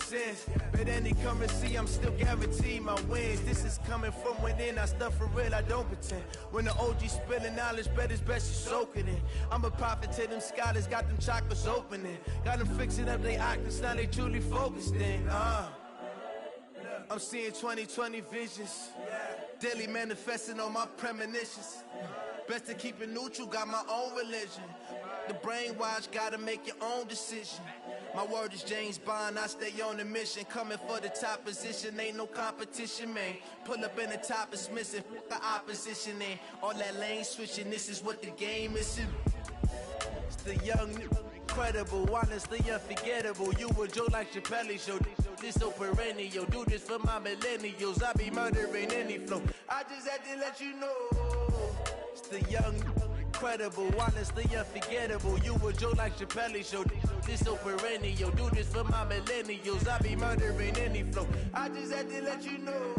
sense. Bet any currency, I'm still guaranteed my wins. This is coming from within, I stuff for real, I don't pretend. When the OG spilling knowledge, bet it's best you soak it in. I'm a prophet to them scholars, got them chakras opening. Got them fixing up they octaves, now they truly focused in. I'm seeing 2020 visions. Daily manifesting on my premonitions. Best to keep it neutral, got my own religion. The brainwash, gotta make your own decision. My word is James Bond, I stay on the mission. Coming for the top position, ain't no competition, man. Pull up in the top, it's missing, the opposition in. All that lane switching, this is what the game is. It's the young, incredible, honestly unforgettable. You a joke like Chappelle show. This so perennial, do this for my millennials. I be murdering any flow. I just had to let you know. It's the young, incredible, honestly unforgettable. You a joke like Chappelle show. This so perennial, do this for my millennials. I be murdering any flow. I just had to let you know.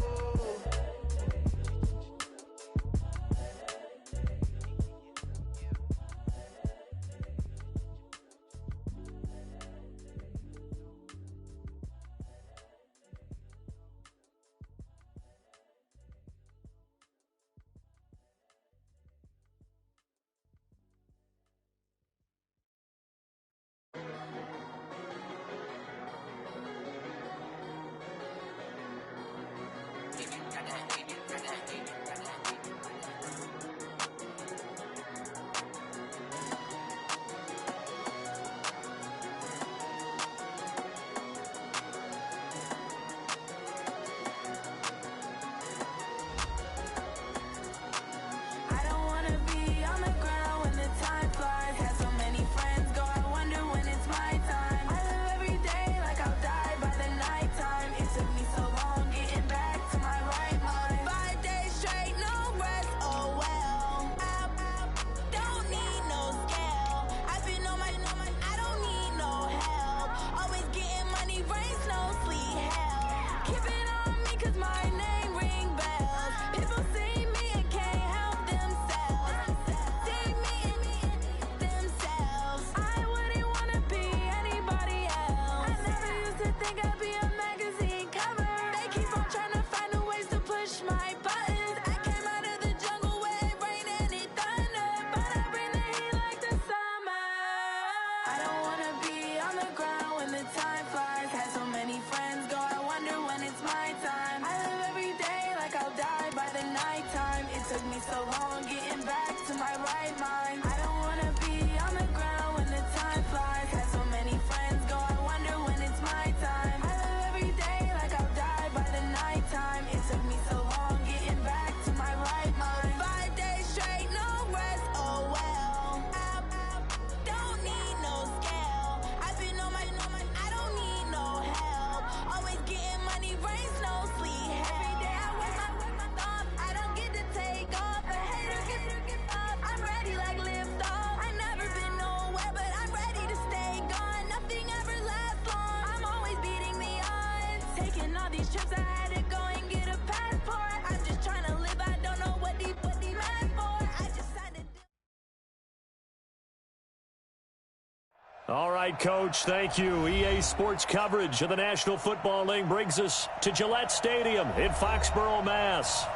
All right, Coach, thank you. EA Sports coverage of the National Football League brings us to Gillette Stadium in Foxborough, Mass.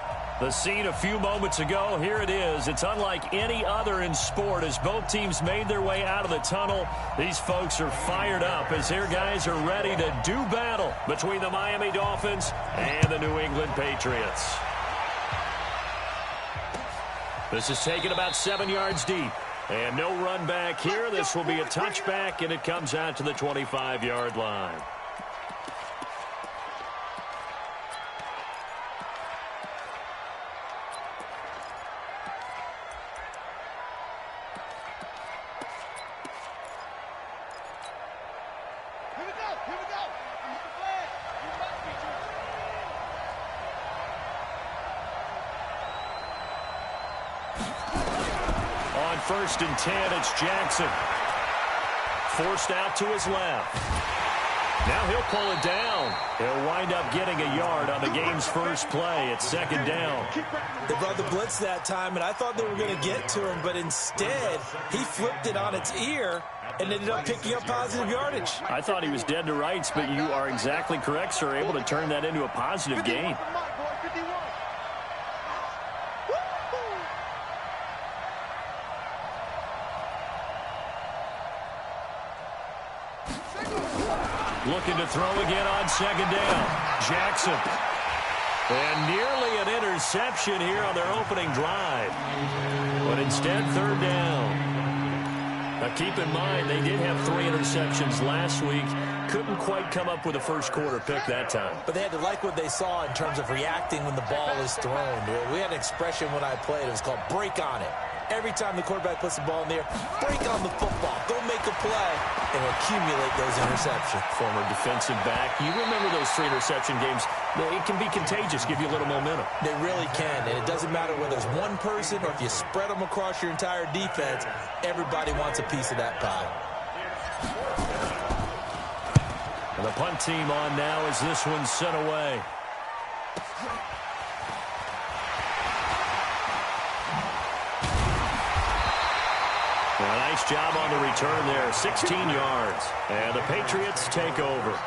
The scene a few moments ago, here it is. It's unlike any other in sport as both teams made their way out of the tunnel. These folks are fired up as their guys are ready to do battle between the Miami Dolphins and the New England Patriots. This is taken about 7 yards deep. And no run back here. This will be a touchback, and it comes out to the 25-yard line. Here we go. On 1st and 10, it's Jackson. Forced out to his left. Now he'll pull it down. He'll wind up getting a yard on the game's first play. It's second down. They brought the blitz that time, and I thought they were going to get to him, but instead he flipped it on its ear and ended up picking up positive yardage. I thought he was dead to rights, but you are exactly correct, sir. Able to turn that into a positive gain. Looking to throw again on second down. Jackson. And nearly an interception here on their opening drive. But instead, third down. Now keep in mind, they did have 3 interceptions last week. Couldn't quite come up with a first quarter pick that time. But they had to like what they saw in terms of reacting when the ball is thrown. We had an expression when I played. It was called break on it. Every time the quarterback puts the ball in the air, break on the football. Go make a play and accumulate those interceptions. Former defensive back. You remember those 3 interception games. It can be contagious, give you a little momentum. They really can, and it doesn't matter whether it's one person or if you spread them across your entire defense, everybody wants a piece of that pie. And the punt team on now as this one's sent away. A nice job on the return there, 16 yards. And the Patriots take over.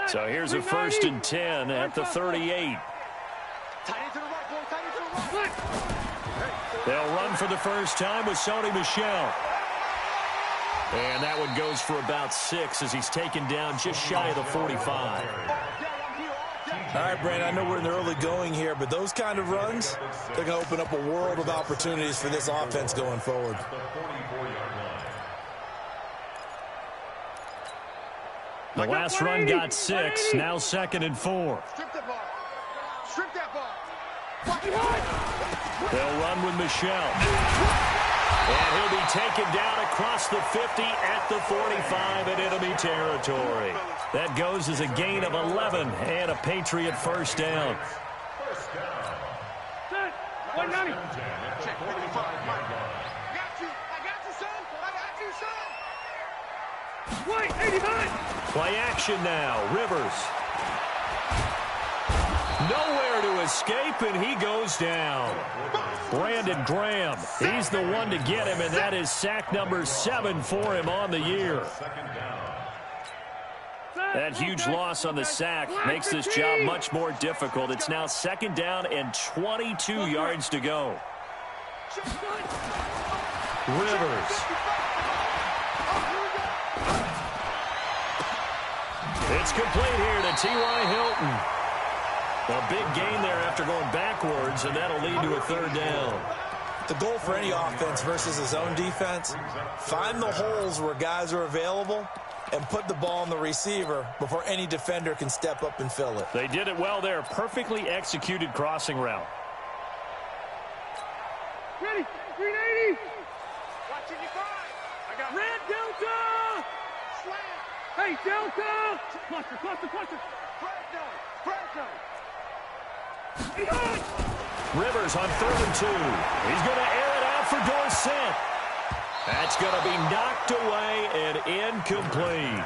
So here's a 1st and 10 at the 38. They'll run for the first time with Sony Michel. And that one goes for about 6 as he's taken down just shy of the 45. All right, Brandon, I know we're in the early going here, but those kind of runs, they're going to open up a world of opportunities for this offense going forward. The last run got 6, now 2nd and 4. Strip that ball. Strip that ball. They'll run with Michel. And he'll be taken down across the 50 at the 45 in enemy territory. That goes as a gain of 11 and a Patriot first down. Set. 190. Check 55. I got you. I got you, son. I got you, son. White, 89. Play action now. Rivers. Nowhere to escape, and he goes down. Brandon Graham, he's the one to get him, and that is sack number 7 for him on the year. That huge loss on the sack makes this job much more difficult. It's now 2nd down and 22 yards to go. Rivers. It's complete here to T.Y. Hilton. A big gain there after going backwards, and that'll lead to a 3rd down. The goal for any offense versus his own defense, find the holes where guys are available and put the ball on the receiver before any defender can step up and fill it. They did it well there. Perfectly executed crossing route. Ready. 380. Watching you five. I got red Delta. Slant. Hey, Delta. Cluster. Fred down. Rivers on 3rd and 2. He's going to air it out for Dorsett. That's going to be knocked away and incomplete.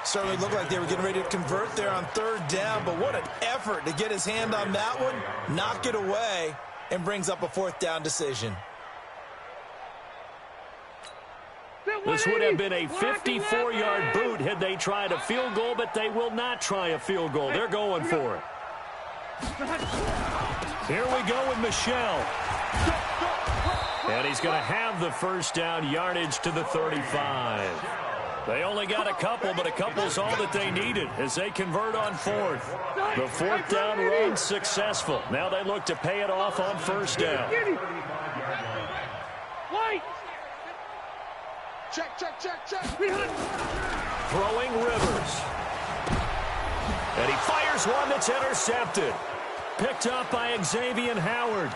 Certainly looked like they were getting ready to convert there on 3rd down, but what an effort to get his hand on that one, knock it away, and brings up a 4th down decision. This would have been a 54-yard boot had they tried a field goal, but they will not try a field goal. They're going for it. Here we go with Michel. And he's going to have the first down, yardage to the 35. They only got a couple, but a couple's all that they needed as they convert on 4th. The 4th down run successful. Now they look to pay it off on 1st down. Check. Throwing Rivers. And he fires one that's intercepted. Picked up by Xavier Howard.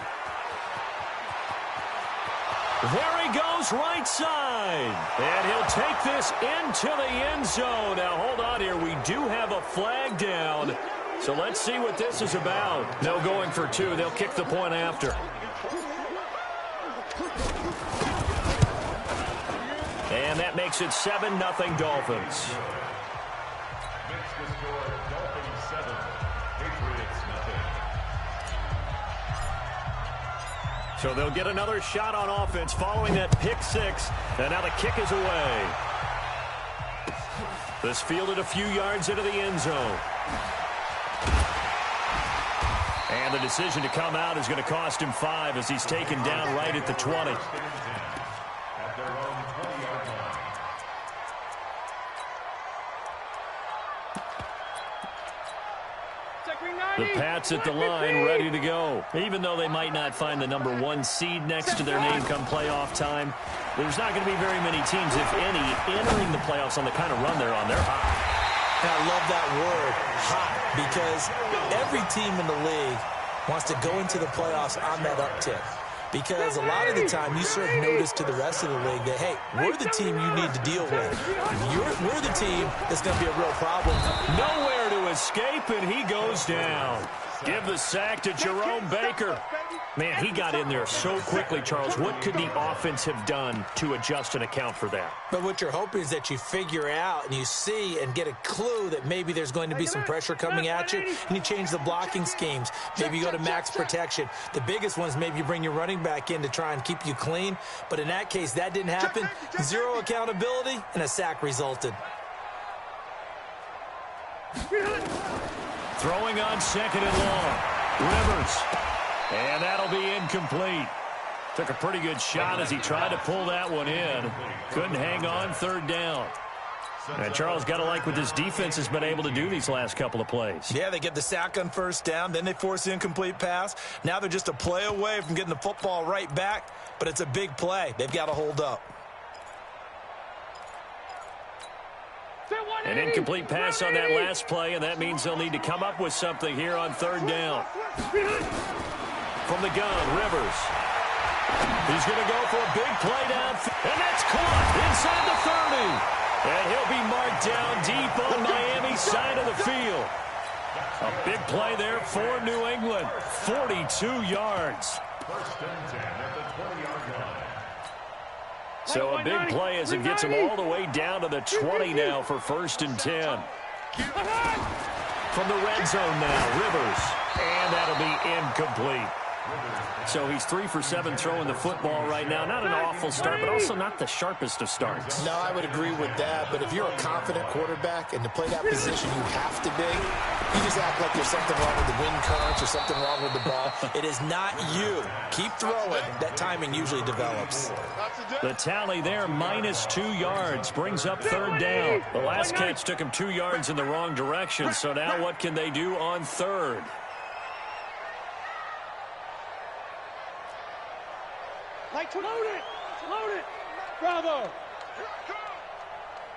There he goes, right side. And he'll take this into the end zone. Now, hold on here. We do have a flag down. So let's see what this is about. No going for two. They'll kick the point after. And that makes it 7-0 Dolphins. Makes the score Dolphins 7, Patriots nothing. So they'll get another shot on offense following that pick six. And now the kick is away. This fielded a few yards into the end zone. And the decision to come out is going to cost him 5 as he's taken down right at the 20. At their own 20-yard line. The Pats at the line, ready to go. Even though they might not find the number 1 seed next to their name come playoff time, there's not going to be very many teams, if any, entering the playoffs on the kind of run they're on. They're hot. And I love that word, hot, because every team in the league wants to go into the playoffs on that uptick. Because a lot of the time you serve notice to the rest of the league that, hey, we're the team you need to deal with. We're the team that's going to be a real problem. Nowhere to escape, and he goes down. Give the sack to Jerome Baker. Man, he got in there so quickly, Charles. What could the offense have done to adjust and account for that? But what you're hoping is that you figure out and you see and get a clue that maybe there's going to be some pressure coming at you, and you change the blocking schemes. Maybe you go to max protection. The biggest one is maybe you bring your running back in to try and keep you clean. But in that case, that didn't happen. 0 accountability, and a sack resulted. Throwing on 2nd and long. Rivers. And that'll be incomplete. Took a pretty good shot as he tried to pull that one in. Couldn't hang on 3rd down. And Charles, got to like what this defense has been able to do these last couple of plays. Yeah, they get the sack on 1st down, then they force the incomplete pass. Now they're just a play away from getting the football right back, but it's a big play. They've got to hold up. An incomplete pass on that last play, and that means they'll need to come up with something here on 3rd down. From the gun, Rivers. He's going to go for a big play downfield, and that's caught inside the 30. And he'll be marked down deep on Miami's side of the field. A big play there for New England. 42 yards. 1st and 10 at the 20-yard line. So a big play as it gets him all the way down to the 20 now for 1st and 10. From the red zone now, Rivers. And that'll be incomplete. So he's 3 for 7 throwing the football right now. Not an awful start, but also not the sharpest of starts. No, I would agree with that. But if you're a confident quarterback and to play that position you have to be, you just act like there's something wrong with the wind currents or something wrong with the ball. It is not you. Keep throwing. That timing usually develops. The tally there, -2 yards, brings up 3rd down. The last catch took him 2 yards in the wrong direction, so now what can they do on 3rd? Load it! Load it! Bravo!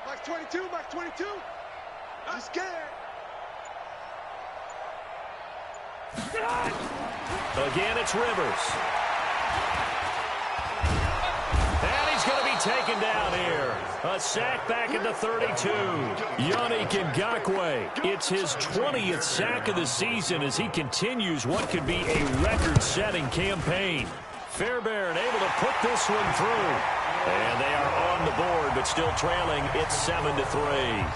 Max 22, Max 22. I'm scared. Again, it's Rivers. And he's going to be taken down here. A sack back at the 32. Yannick Ngakoue. It's his 20th sack of the season as he continues what could be a record-setting campaign. Fairbairn able to put this one through. And they are on the board, but still trailing. It's 7-3.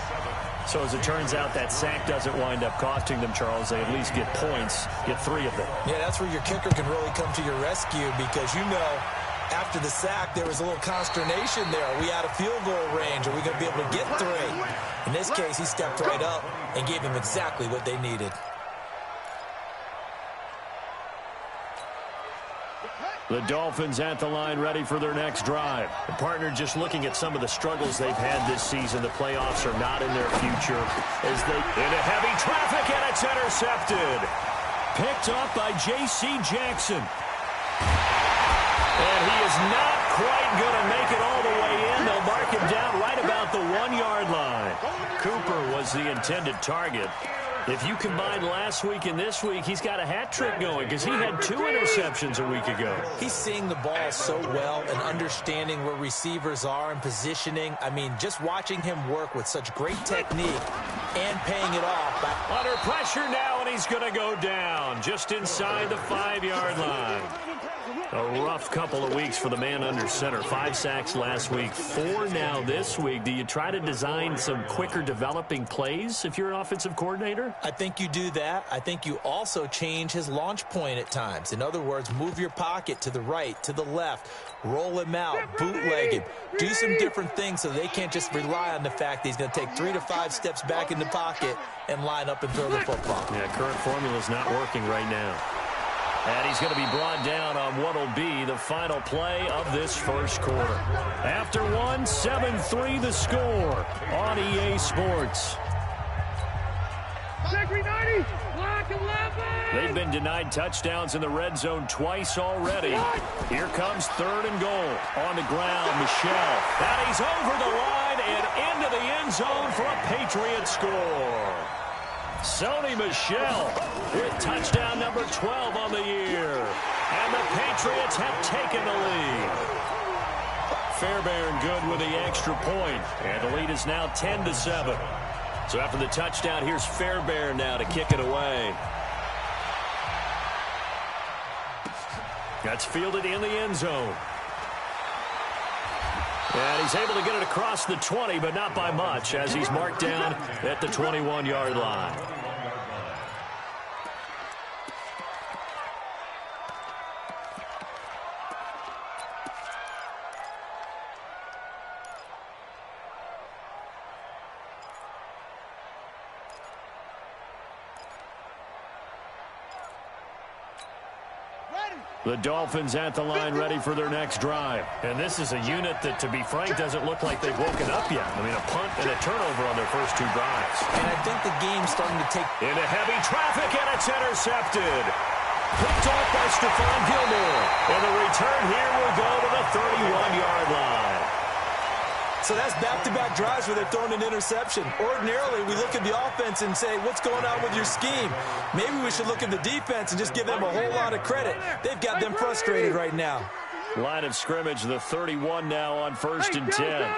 So as it turns out, that sack doesn't wind up costing them, Charles. They at least get points, get 3 of them. Yeah, that's where your kicker can really come to your rescue because, you know, after the sack, there was a little consternation there. Are we out of field goal range? Are we going to be able to get 3? In this case, he stepped right up and gave them exactly what they needed. The Dolphins at the line ready for their next drive. The partner just looking at some of the struggles they've had this season. The playoffs are not in their future as they into heavy traffic, and it's intercepted. Picked up by J.C. Jackson. And he is not quite going to make it all the way in. They'll mark him down right about the 1-yard line. Cooper was the intended target. If you combine last week and this week, he's got a hat trick going because he had 2 interceptions a week ago. He's seeing the ball so well and understanding where receivers are and positioning. I mean, just watching him work with such great technique and paying it off. Under pressure now, and he's going to go down just inside the 5-yard line. A rough couple of weeks for the man under center. 5 sacks last week, 4 now this week. Do you try to design some quicker developing plays if you're an offensive coordinator? I think you do that. I think you also change his launch point at times. In other words, move your pocket to the right, to the left, roll him out, bootleg him. Do some different things so they can't just rely on the fact that he's going to take 3 to 5 steps back in the pocket and line up and throw the football. Yeah, current formula is not working right now. And he's going to be brought down on what will be the final play of this first quarter. After 1, 7-3 the score on EA Sports. They've been denied touchdowns in the red zone twice already. Here comes 3rd and goal. On the ground, Michel. And he's over the line and into the end zone for a Patriot score. Sony Michel with touchdown number 12 on the year. And the Patriots have taken the lead. Fairbairn good with the extra point. And the lead is now 10-7. So after the touchdown, here's Fairbairn now to kick it away. That's fielded in the end zone. And he's able to get it across the 20, but not by much, as he's marked down at the 21-yard line. The Dolphins at the line ready for their next drive. And this is a unit that, to be frank, doesn't look like they've woken up yet. I mean, a punt and a turnover on their first 2 drives. And I think the game's starting to take... Into heavy traffic, and it's intercepted. Picked off by Stephon Gilmore. And the return here will go to the 31-yard line. So that's back-to-back drives where they're throwing an interception. Ordinarily, we look at the offense and say, what's going on with your scheme? Maybe we should look at the defense and just give them a whole lot of credit. They've got them frustrated right now. Line of scrimmage, the 31 now on 1st and 10.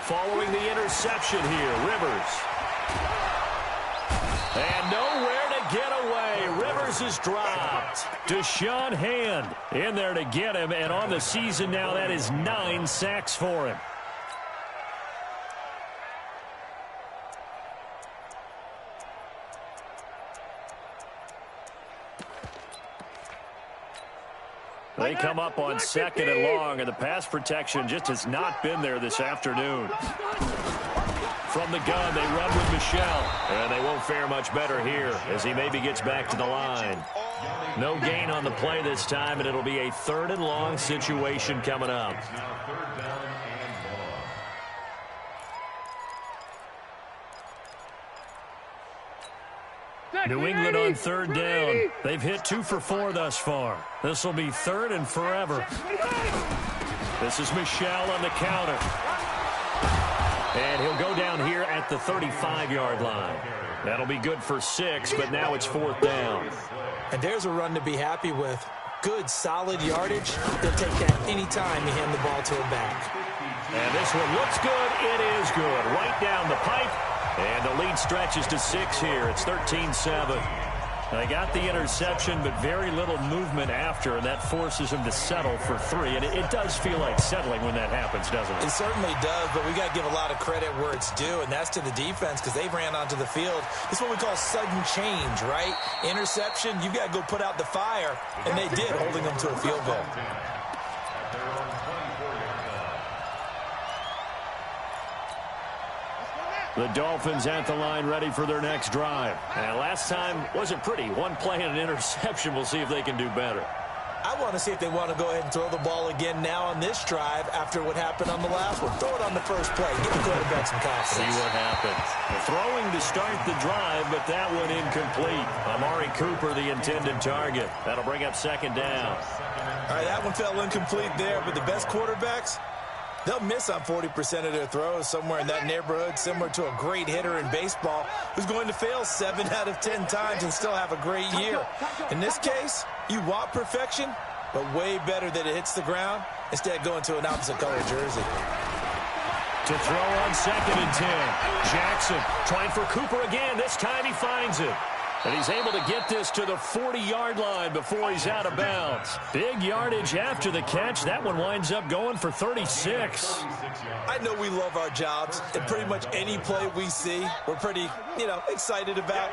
Following the interception here, Rivers. And nowhere to get away. Rivers is dropped. Deshaun Hand in there to get him. And on the season now, that is 9 sacks for him. They come up on 2nd and long, and the pass protection just has not been there this afternoon. From the gun, they run with Michel, and they won't fare much better here as he maybe gets back to the line. No gain on the play this time, and it'll be a 3rd and long situation coming up. New England on 3rd down. They've hit 2 for 4 thus far. This will be 3rd and forever. This is Michel on the counter. And he'll go down here at the 35-yard line. That'll be good for 6, but now it's 4th down. And there's a run to be happy with. Good, solid yardage. They'll take that any time you hand the ball to him back. And this one looks good. It is good. Right down the pipe. And the lead stretches to 6 here. It's 13-7. They got the interception, but very little movement after, and that forces him to settle for 3. And it does feel like settling when that happens, doesn't it? It certainly does, but we got to give a lot of credit where it's due, and that's to the defense because they ran onto the field. This is what we call sudden change, right? Interception, you've got to go put out the fire, and they did, holding them to a field goal. The Dolphins at the line ready for their next drive. And last time wasn't pretty. 1 play and an interception. We'll see if they can do better. I want to see if they want to go ahead and throw the ball again now on this drive after what happened on the last one. Throw it on the first play. Give the quarterback some confidence. See what happens. Throwing to start the drive, but that one incomplete. Amari Cooper, the intended target. That'll bring up 2nd down. All right, that one fell incomplete there, but the best quarterbacks, They'll miss on 40% of their throws, somewhere in that neighborhood, similar to a great hitter in baseball who's going to fail 7 out of 10 times and still have a great year. In this case, you want perfection, but way better that it hits the ground instead going to an opposite color jersey. To throw on 2nd and 10. Jackson trying for Cooper again. This time he finds it. And he's able to get this to the 40-yard line before he's out of bounds. Big yardage after the catch. That one winds up going for 36. I know we love our jobs, and pretty much any play we see, we're pretty, excited about.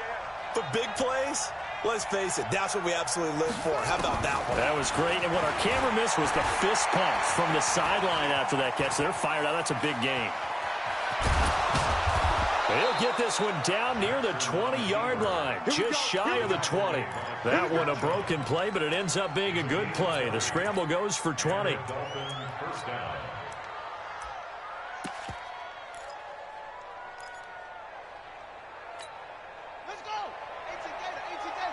But big plays, let's face it, that's what we absolutely live for. How about that one? That was great. And what our camera missed was the fist pump from the sideline after that catch. They're fired out. That's a big game. He'll get this one down near the 20-yard line, just shy of the 20. That one a broken play, but it ends up being a good play. The scramble goes for 20. First down. Let's go! 18 data.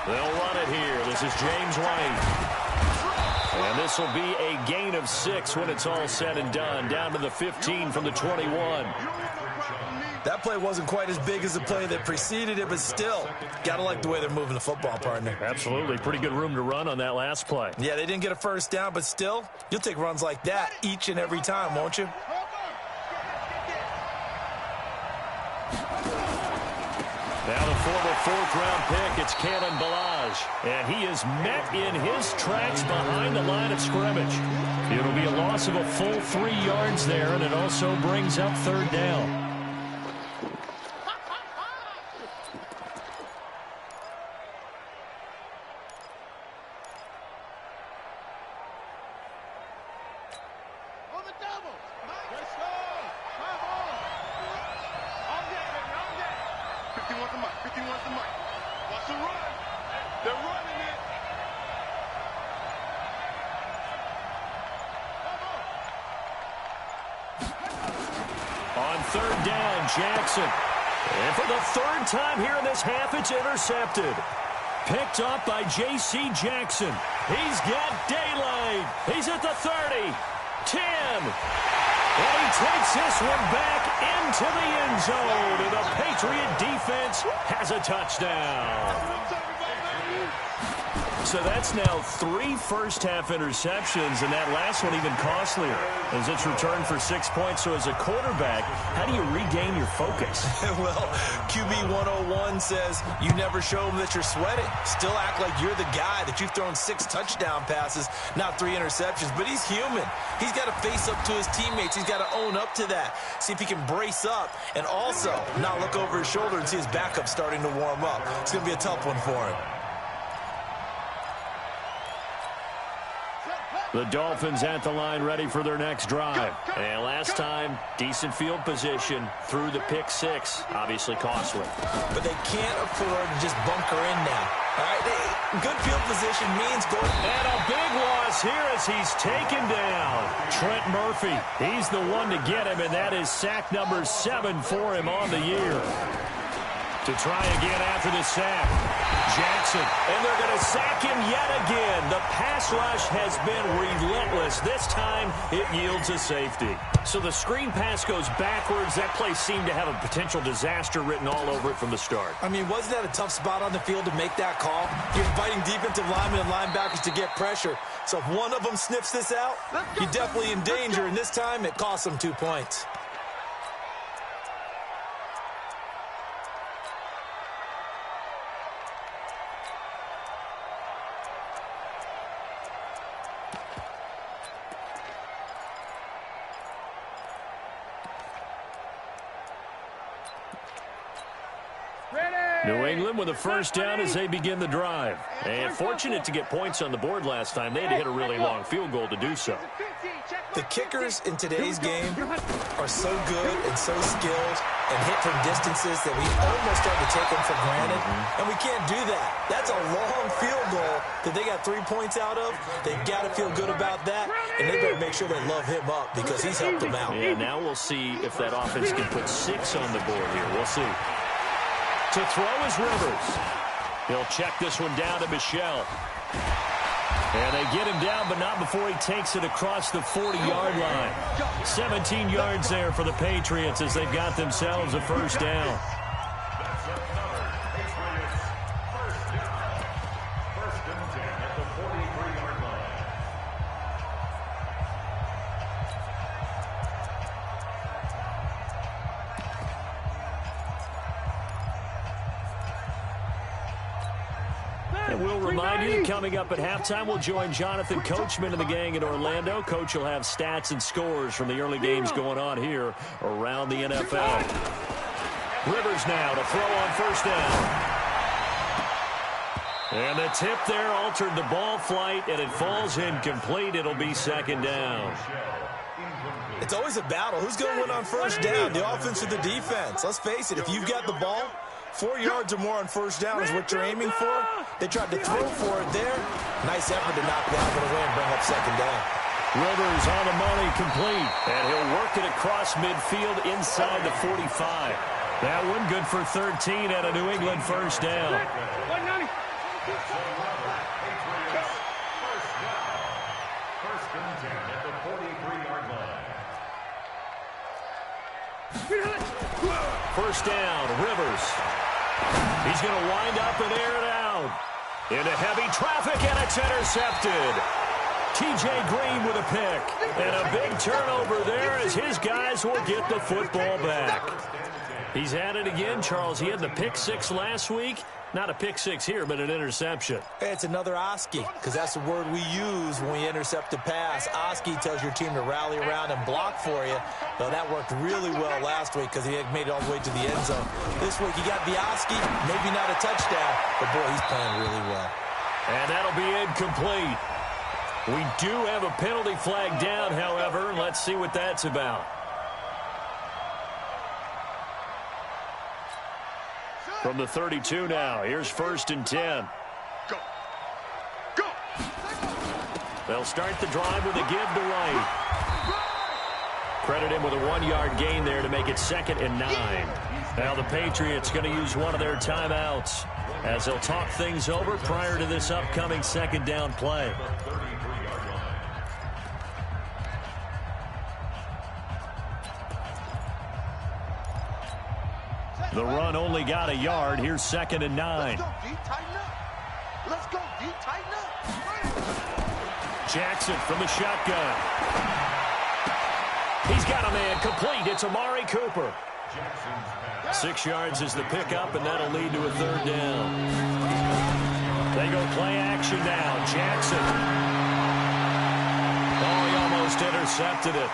They'll run it here. This is James White. And this will be a gain of 6 when it's all said and done. Down to the 15 from the 21. That play wasn't quite as big as the play that preceded it, but still, got to like the way they're moving the football, partner. Absolutely. Pretty good room to run on that last play. Yeah, they didn't get a first down, but still, you'll take runs like that each and every time, won't you? Now the former 4th-round pick, it's Kalen Ballage. And he is met in his tracks behind the line of scrimmage. It'll be a loss of a full 3 yards there, and it also brings up 3rd down. On the double. Let's go. Come on. On deck, baby. On deck. 51's the mic. 51's the mic. Watch the run. They're running it. On 3rd down, Jackson. And for the 3rd time here in this half, it's intercepted. Picked up by J.C. Jackson. He's got daylight. He's at the 30. 10. And he takes this one back into the end zone. And the Patriot defense has a touchdown. So that's now 3 first-half interceptions, and that last one even costlier as it's returned for 6 points. So as a quarterback, how do you regain your focus? Well, QB 101 says you never show them that you're sweating. Still act like you're the guy, that you've thrown 6 touchdown passes, not 3 interceptions. But he's human. He's got to face up to his teammates. He's got to own up to that. See if he can brace up and also not look over his shoulder and see his backup starting to warm up. It's going to be a tough one for him. The Dolphins at the line ready for their next drive. And last time, decent field position through the pick 6. Obviously costly. But they can't afford to just bunker in now. All right, good field position means going. And a big loss here as he's taken down. Trent Murphy, he's the one to get him, and that is sack number 7 for him on the year. To try again after the sack. Jackson, and they're going to sack him yet again. The pass rush has been relentless. This time, it yields a safety. So the screen pass goes backwards. That play seemed to have a potential disaster written all over it from the start. I mean, wasn't that a tough spot on the field to make that call? You're inviting defensive linemen and linebackers to get pressure. So if one of them sniffs this out, you're definitely in danger. And this time, it costs them 2 points. New England with a first down as they begin the drive. And fortunate to get points on the board last time. They had to hit a really long field goal to do so. The kickers in today's game are so good and so skilled and hit from distances that we almost start to take them for granted. And we can't do that. That's a long field goal that they got 3 points out of. They've got to feel good about that. And they better make sure they love him up because he's helped them out. Yeah, now we'll see if that offense can put 6 on the board here. We'll see. To throw is Rivers. He'll check this one down to Michelle. And they get him down, but not before he takes it across the 40-yard line. 17 yards there for the Patriots as they've got themselves a first down. And we'll remind you that coming up at halftime, we'll join Jonathan Coachman and the gang in Orlando. Coach will have stats and scores from the early games going on here around the NFL. Rivers now to throw on first down. And the tip there altered the ball flight, and it falls incomplete. It'll be second down. It's always a battle. Who's going to win on first down, the offense or the defense? Let's face it, if you've got the ball, 4 yards or more on first down is what you're aiming for. They tried to throw for it there. Nice effort to knock that one away and bring up second down. Rivers on the money, complete. And he'll work it across midfield inside the 45. That one good for 13 at a New England first down. First down, Rivers. He's going to wind up and air it out. Into heavy traffic, and it's intercepted. T.J. Green with a pick. And a big turnover there as his guys will get the football back. He's at it again, Charles. He had the pick six last week. Not a pick six here, but an interception. It's another Oski, because that's the word we use when we intercept a pass. Oski tells your team to rally around and block for you. Well, that worked really well last week because he had made it all the way to the end zone. This week, he got the Oski, maybe not a touchdown, but boy, he's playing really well. And that'll be incomplete. We do have a penalty flag down, however. Let's see what that's about. From the 32 now, here's first and 10. Go. Go. They'll start the drive with a give to Wright. Credit him with a 1-yard gain there to make it 2nd and 9. Now the Patriots going to use one of their timeouts as they'll talk things over prior to this upcoming second down play. The run only got a yard. Here's 2nd and 9. Let's go, D. Tighten up. Let's go, D. Tighten up. Jackson from the shotgun. He's got a man complete. It's Amari Cooper. 6 yards is the pickup, and that'll lead to a 3rd down. They go play action now. Jackson. Oh, he almost intercepted it.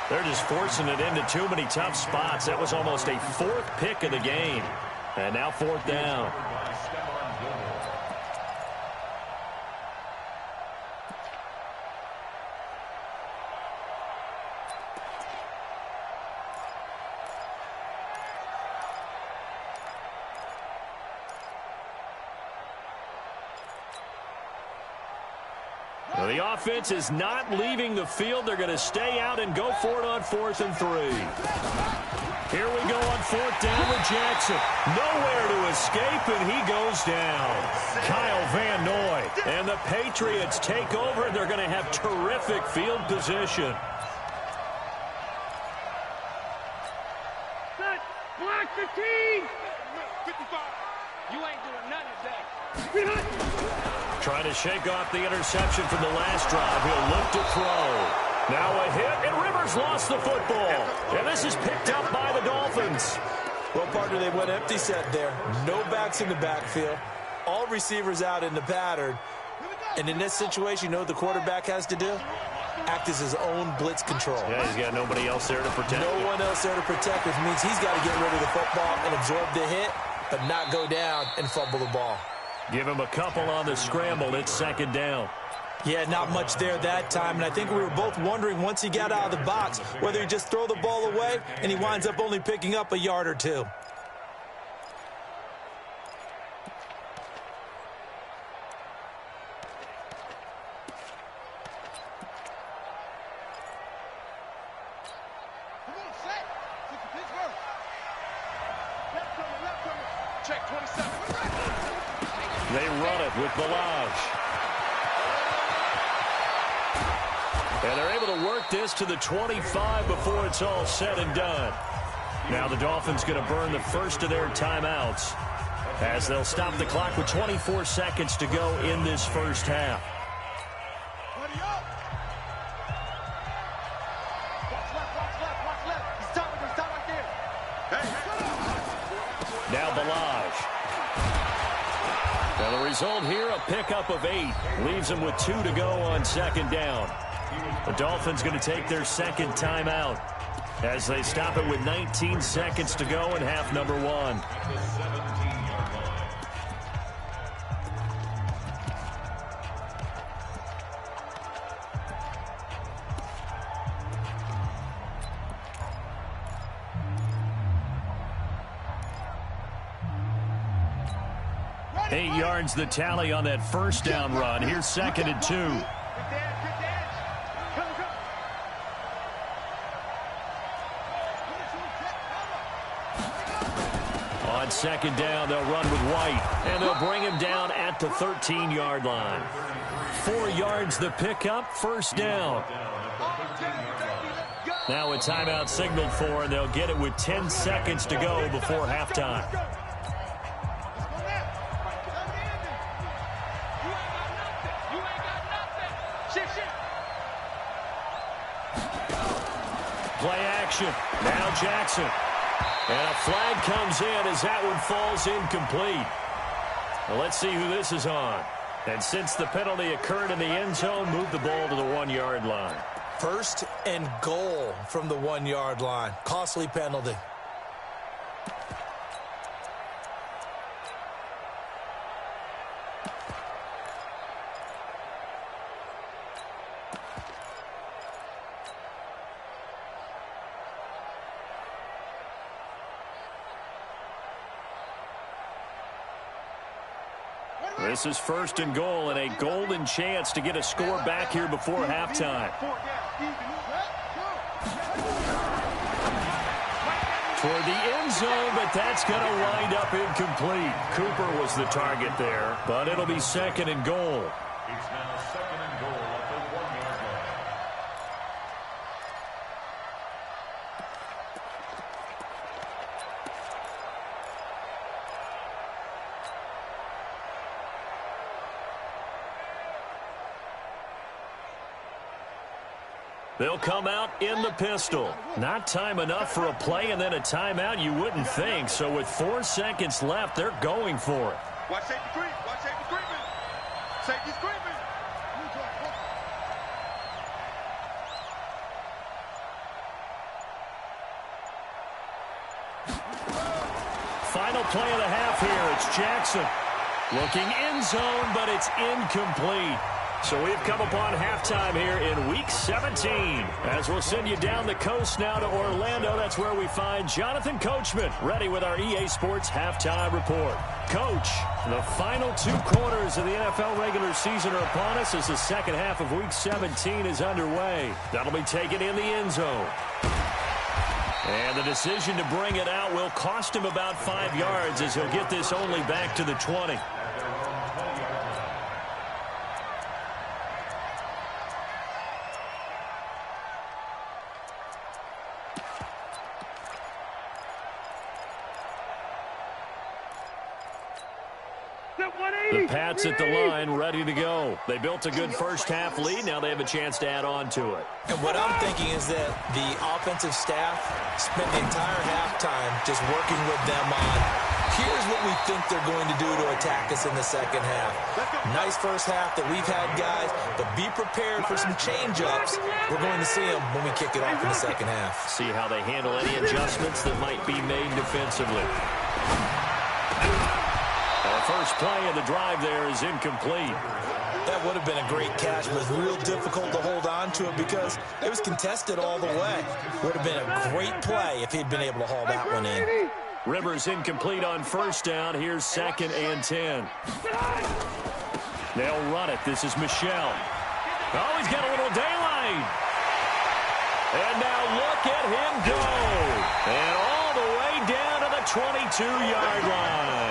They're just forcing it into too many tough spots. That was almost a 4th pick of the game. And now 4th down. Well, the offense is not leaving the field. They're going to stay out and go for it on 4th and 3. Here we go on 4th down with Jackson. Nowhere to escape, and he goes down. Kyle Van Noy. And the Patriots take over, and they're going to have terrific field position. Block the team! 55. You ain't doing nothing today. Trying to shake off the interception from the last drive. He'll look to throw. Now a hit, and Rivers lost the football. And this is picked up by the Dolphins. Well, partner, they went empty set there. No backs in the backfield. All receivers out in the pattern. And in this situation, you know what the quarterback has to do? Act as his own blitz control. Yeah, he's got nobody else there to protect him. No one else there to protect, which means he's got to get rid of the football and absorb the hit, but not go down and fumble the ball. Give him a couple on the scramble. It's 2nd down. Yeah, not much there that time, and I think we were both wondering once he got out of the box whether he'd just throw the ball away, and he winds up only picking up a yard or 2. They run it with Balaj. And they're able to work this to the 25 before it's all said and done. Now the Dolphins going to burn the first of their timeouts as they'll stop the clock with 24 seconds to go in this first half. Now Balaj. Now the result here, a pickup of 8. Leaves them with 2 to go on second down. The Dolphins going to take their second timeout as they stop it with 19 seconds to go in half number 1. Yards the tally on that first down run. Here's second and 2. On second down, they'll run with White, and they'll bring him down at the 13-yard line. 4 yards the pickup, first down. Now a timeout signaled for, and they'll get it with 10 seconds to go before halftime. Play action. Now Jackson. And a flag comes in as that one falls incomplete. Well, let's see who this is on. And since the penalty occurred in the end zone, move the ball to the 1-yard line. First and goal from the 1-yard line. Costly penalty. This is first and goal and a golden chance to get a score back here before halftime. Toward the end zone, but that's going to wind up incomplete. Cooper was the target there, but it'll be second and goal. It's now second and goal at the 1-yard line. They'll come out in the pistol. Not time enough for a play and then a timeout, you wouldn't think. So with 4 seconds left, they're going for it. Watch safety creep. Watch safety creeping. Safety's creeping. Final play of the half here. It's Jackson. Looking end zone, but it's incomplete. So we've come upon halftime here in Week 17. As we'll send you down the coast now to Orlando, that's where we find Jonathan Coachman, ready with our EA Sports Halftime Report. Coach, the final 2 quarters of the NFL regular season are upon us as the second half of Week 17 is underway. That'll be taken in the end zone. And the decision to bring it out will cost him about 5 yards as he'll get this only back to the 20. The Pats at the line, ready to go. They built a good first-half lead. Now they have a chance to add on to it. And what I'm thinking is that the offensive staff spent the entire halftime just working with them on, here's what we think they're going to do to attack us in the second half. Nice first half that we've had, guys, but be prepared for some change-ups. We're going to see them when we kick it off in the second half. See how they handle any adjustments that might be made defensively. The first play of the drive there is incomplete. That would have been a great catch, but it was real difficult to hold on to it because it was contested all the way. Would have been a great play if he'd been able to haul that one in. Rivers incomplete on first down. Here's second and 10. They'll run it. This is Michelle. Oh, he's got a little daylight. And now look at him go. And all the way down to the 22-yard line.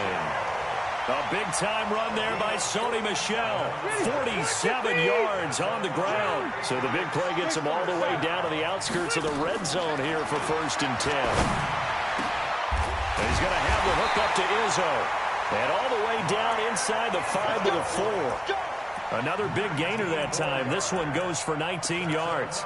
A big-time run there by Sony Michel. 47 yards on the ground. So the big play gets him all the way down to the outskirts of the red zone here for 1st and 10. And he's going to have the hook up to Izzo. And all the way down inside the 5 to the 4. Another big gainer that time. This one goes for 19 yards.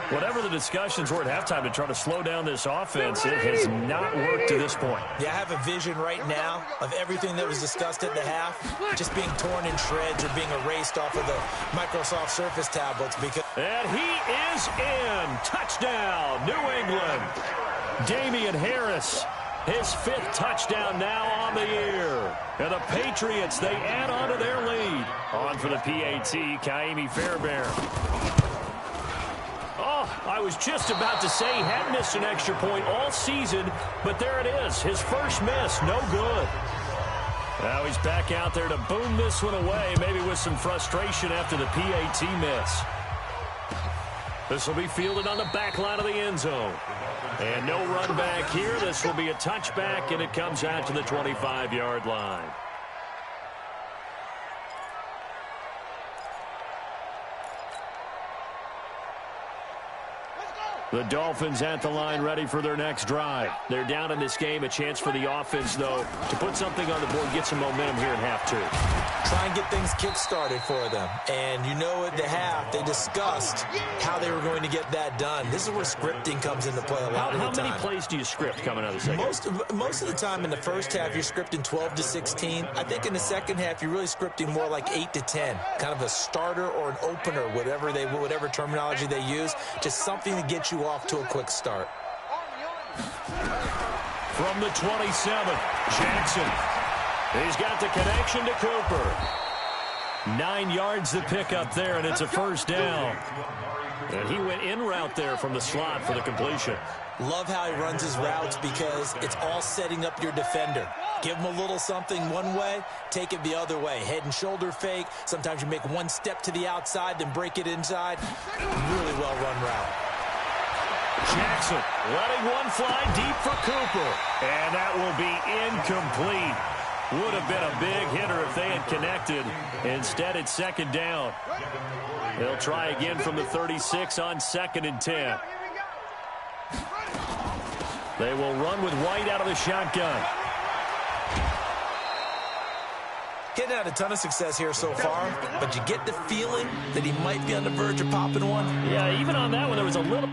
Whatever the discussions were at halftime to try to slow down this offense, it has not worked to this point. Yeah, I have a vision right now of everything that was discussed at the half just being torn in shreds or being erased off of the Microsoft Surface tablets. And he is in. Touchdown, New England. Damian Harris, his 5th touchdown now on the year. And the Patriots, they add on to their lead. On for the PAT, Kaimi Fairbairn. Oh, I was just about to say he hadn't missed an extra point all season, but there it is. His first miss, no good. Now he's back out there to boom this one away, maybe with some frustration after the PAT miss. This will be fielded on the back line of the end zone. And no run back here. This will be a touchback, and it comes out to the 25-yard line. The Dolphins at the line ready for their next drive. They're down in this game. A chance for the offense, though, to put something on the board, get some momentum here in half 2. Try and get things kick-started for them. And you know at the half, they discussed how they were going to get that done. This is where scripting comes into play a lot of the time. How many plays do you script coming out of the second half? Most of the time in the first half, you're scripting 12 to 16. I think in the second half, you're really scripting more like 8 to 10. Kind of a starter or an opener, whatever terminology they use. Just something to get you off to a quick start. From the 27, Jackson. He's got the connection to Cooper. 9 yards to pick up there, and it's a first down. And he went in route there from the slot for the completion. Love how he runs his routes because it's all setting up your defender. Give him a little something one way, take it the other way. Head and shoulder fake. Sometimes you make one step to the outside, then break it inside. Really well-run route. Jackson letting one fly deep for Cooper. And that will be incomplete. Would have been a big hitter if they had connected. Instead, it's 2nd down. They'll try again from the 36 on 2nd and 10. They will run with White out of the shotgun. Getting had a ton of success here so far, but you get the feeling that he might be on the verge of popping one. Yeah, even on that one, there was a little...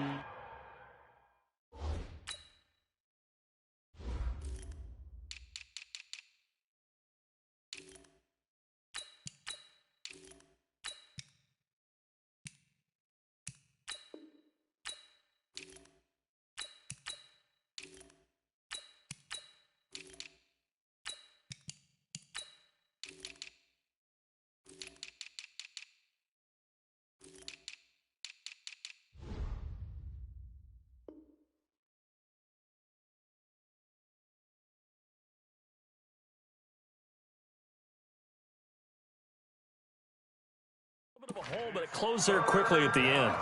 bit of a hole, but it closed there quickly at the end.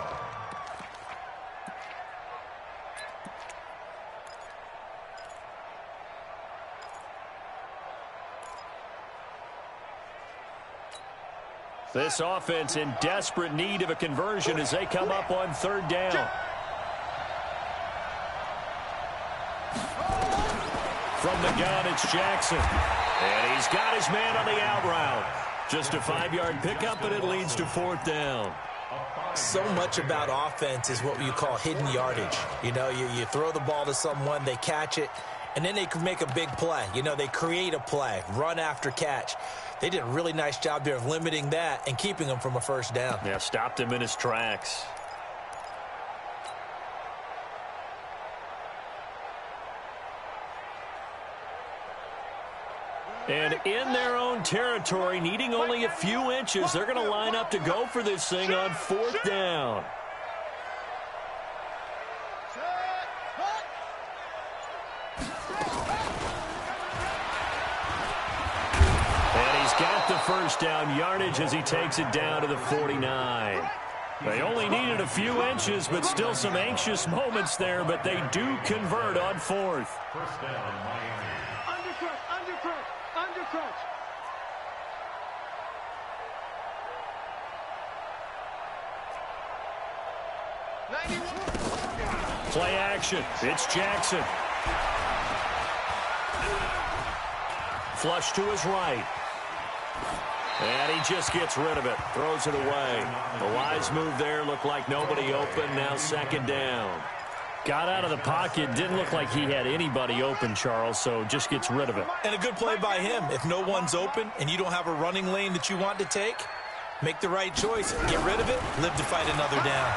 This offense in desperate need of a conversion as they come up on 3rd down. From the gun, it's Jackson. And he's got his man on the out route. Just a 5-yard pickup, and it leads to 4th down. So much about offense is what you call hidden yardage. You know, you throw the ball to someone, they catch it, and then they can make a big play. You know, they create a play, run after catch. They did a really nice job there of limiting that and keeping him from a 1st down. Yeah, stopped him in his tracks. And in their own territory, needing only a few inches, they're going to line up to go for this thing on 4th down. And he's got the 1st down yardage as he takes it down to the 49. They only needed a few inches, but still some anxious moments there, but they do convert on 4th. First down, Miami. Undercut. Play action. It's Jackson. Flush to his right. And he just gets rid of it. Throws it away. The wise move there. Looked like nobody open. Now second down. Got out of the pocket. Didn't look like he had anybody open, Charles, so just gets rid of it. And a good play by him. If no one's open and you don't have a running lane that you want to take, make the right choice. Get rid of it. Live to fight another down.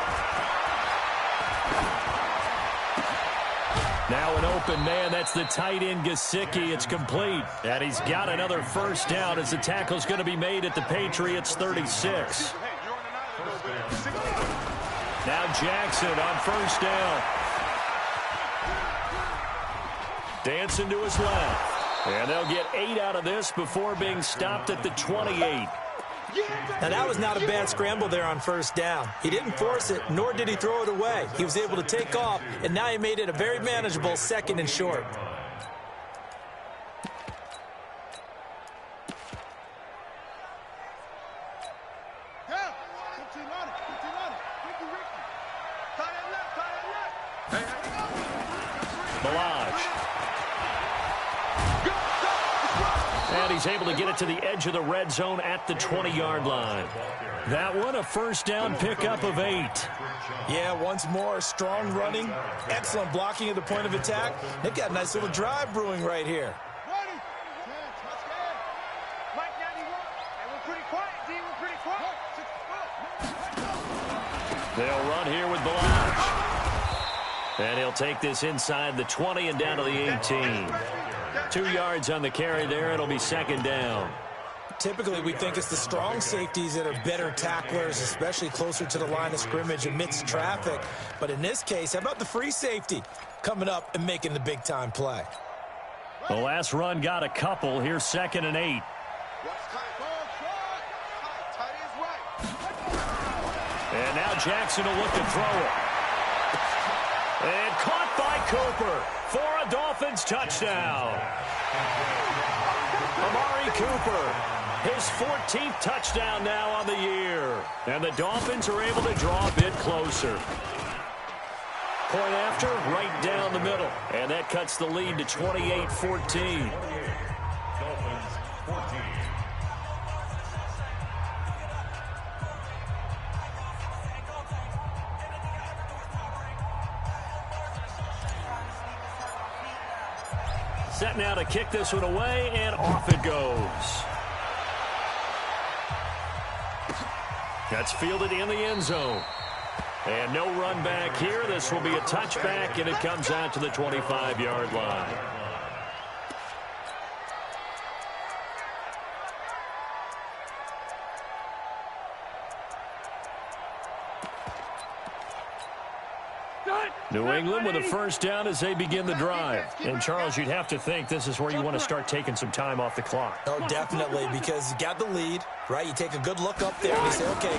Now an open man. That's the tight end, Gesicki. It's complete. And he's got another first down as the tackle's going to be made at the Patriots 36. Now Jackson on first down. Dancing to his left. And they'll get 8 out of this before being stopped at the 28. Now, that was not a bad scramble there on first down. He didn't force it, nor did he throw it away. He was able to take off, and now he made it a very manageable second and short. And he's able to get it to the edge of the red zone at the 20-yard line. That one, a first down pickup of 8. Yeah, once more, strong running, excellent blocking at the point of attack. They've got a nice little drive brewing right here. They'll run here with Balaj. And he'll take this inside the 20 and down to the 18. 2 yards on the carry there. It'll be second down. Typically, we think it's the strong safeties that are better tacklers, especially closer to the line of scrimmage amidst traffic. But in this case, how about the free safety coming up and making the big-time play? The last run got a couple. Here's second and 8. And now Jackson will look to throw it. And caught by Cooper for a Dolphins touchdown. Amari Cooper, his 14th touchdown now on the year. And the Dolphins are able to draw a bit closer. Point after, right down the middle. And that cuts the lead to 28-14. Dolphins 14. Set now to kick this one away, and off it goes. That's fielded in the end zone. And no run back here. This will be a touchback, and it comes out to the 25-yard line. New England with a first down as they begin the drive. And, Charles, you'd have to think this is where you want to start taking some time off the clock. Oh, definitely, because you got the lead, right? You take a good look up there and you say, okay,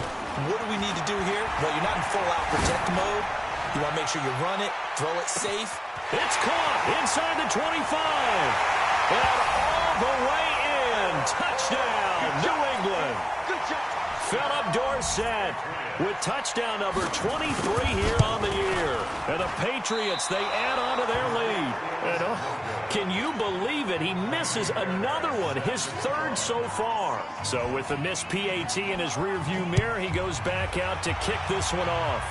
what do we need to do here? Well, you're not in full-out protect mode. You want to make sure you run it, throw it safe. It's caught inside the 25. And all the way in. Touchdown, New England. Good job. Philip Dorsett with touchdown number 23 here on the year. And the Patriots, they add on to their lead. And can you believe it? He misses another one, his third so far. So with the missed PAT in his rearview mirror, he goes back out to kick this one off.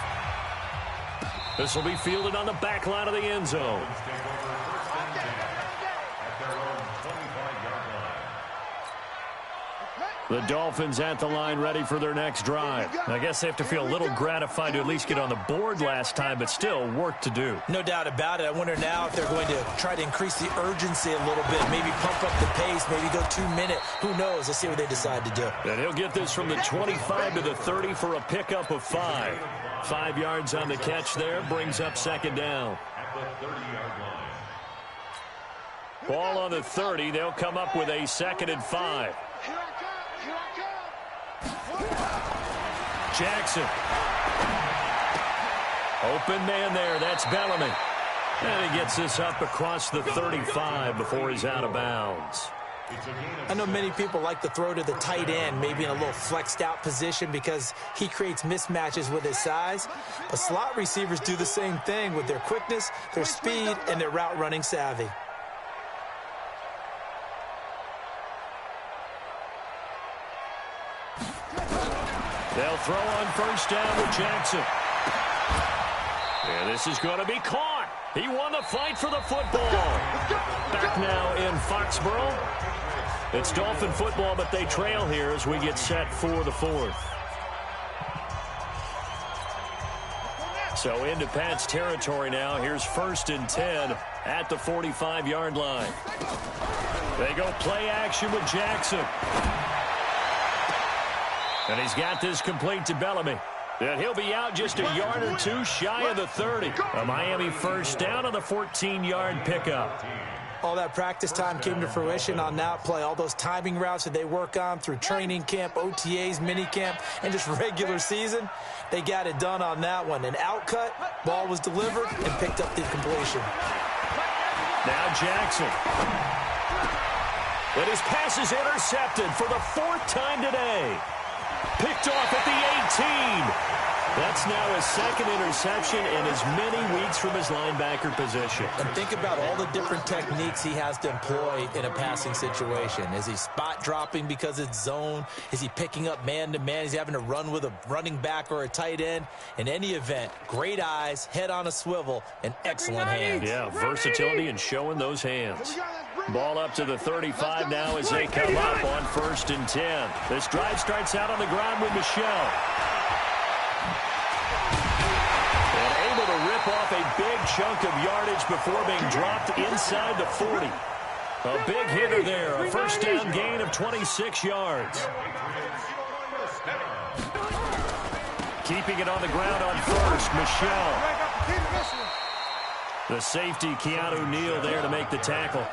This will be fielded on the back line of the end zone. The Dolphins at the line ready for their next drive. I guess they have to feel a little gratified to at least get on the board last time, but still work to do. No doubt about it. I wonder now if they're going to try to increase the urgency a little bit, maybe pump up the pace, maybe go 2-minute. Who knows? Let's see what they decide to do. And he'll get this from the 25 to the 30 for a pickup of 5. 5 yards on the catch there, brings up second down. Ball on the 30. They'll come up with a 2nd and 5. Jackson. Open man there. That's Bellamy. And he gets this up across the 35 before he's out of bounds. I know many people like to throw to the tight end, maybe in a little flexed out position because he creates mismatches with his size. But slot receivers do the same thing with their quickness, their speed, and their route running savvy. They'll throw on first down with Jackson. And this is going to be caught. He won the fight for the football. Back now in Foxborough. It's Dolphin football, but they trail here as we get set for the fourth. So into Pat's territory now. Here's 1st and 10 at the 45-yard line. They go play action with Jackson. And he's got this complete to Bellamy. And he'll be out just a yard or two shy of the 30. A Miami first down on the 14-yard pickup. All that practice time came to fruition on that play. All those timing routes that they work on through training camp, OTAs, minicamp, and just regular season, they got it done on that one. An outcut, ball was delivered, and picked up the completion. Now Jackson. But his pass is intercepted for the 4th time today. Picked off at the 18. That's now his 2nd interception in as many weeks from his linebacker position. And think about all the different techniques he has to employ in a passing situation. Is he spot dropping because it's zone? Is he picking up man-to-man? Is he having to run with a running back or a tight end? In any event, great eyes, head on a swivel, and excellent hands. Yeah, versatility and showing those hands. Ball up to the 35 now as they come up on 1st and 10. This drive starts out on the ground with Michelle. And able to rip off a big chunk of yardage before being dropped inside the 40. A big hitter there, a first down gain of 26 yards. Keeping it on the ground on first, Michelle. The safety, Keanu Neal, there to make the tackle.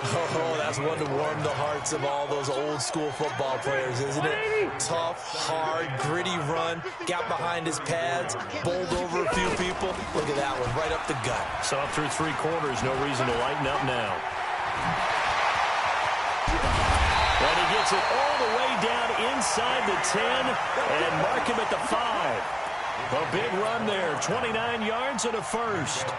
Oh, that's one to warm the hearts of all those old-school football players, isn't it? Tough, hard, gritty run, got behind his pads, bowled over a few people. Look at that one, right up the gut. Saw through 3 quarters, no reason to lighten up now. And he gets it all the way down inside the 10 and mark him at the 5. A big run there, 29 yards and a first.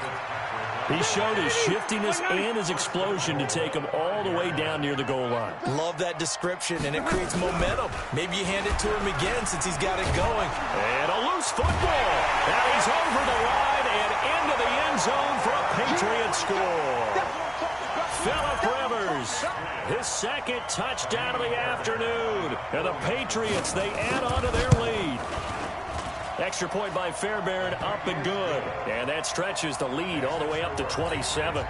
He showed his shiftiness and his explosion to take him all the way down near the goal line. Love that description, and it creates momentum. Maybe you hand it to him again since he's got it going. And a loose football. Now he's over the line and into the end zone for a Patriots score. Phillip Rivers, his 2nd touchdown of the afternoon. And the Patriots, they add on to their lead. Extra point by Fairbairn, up and good. And that stretches the lead all the way up to 27.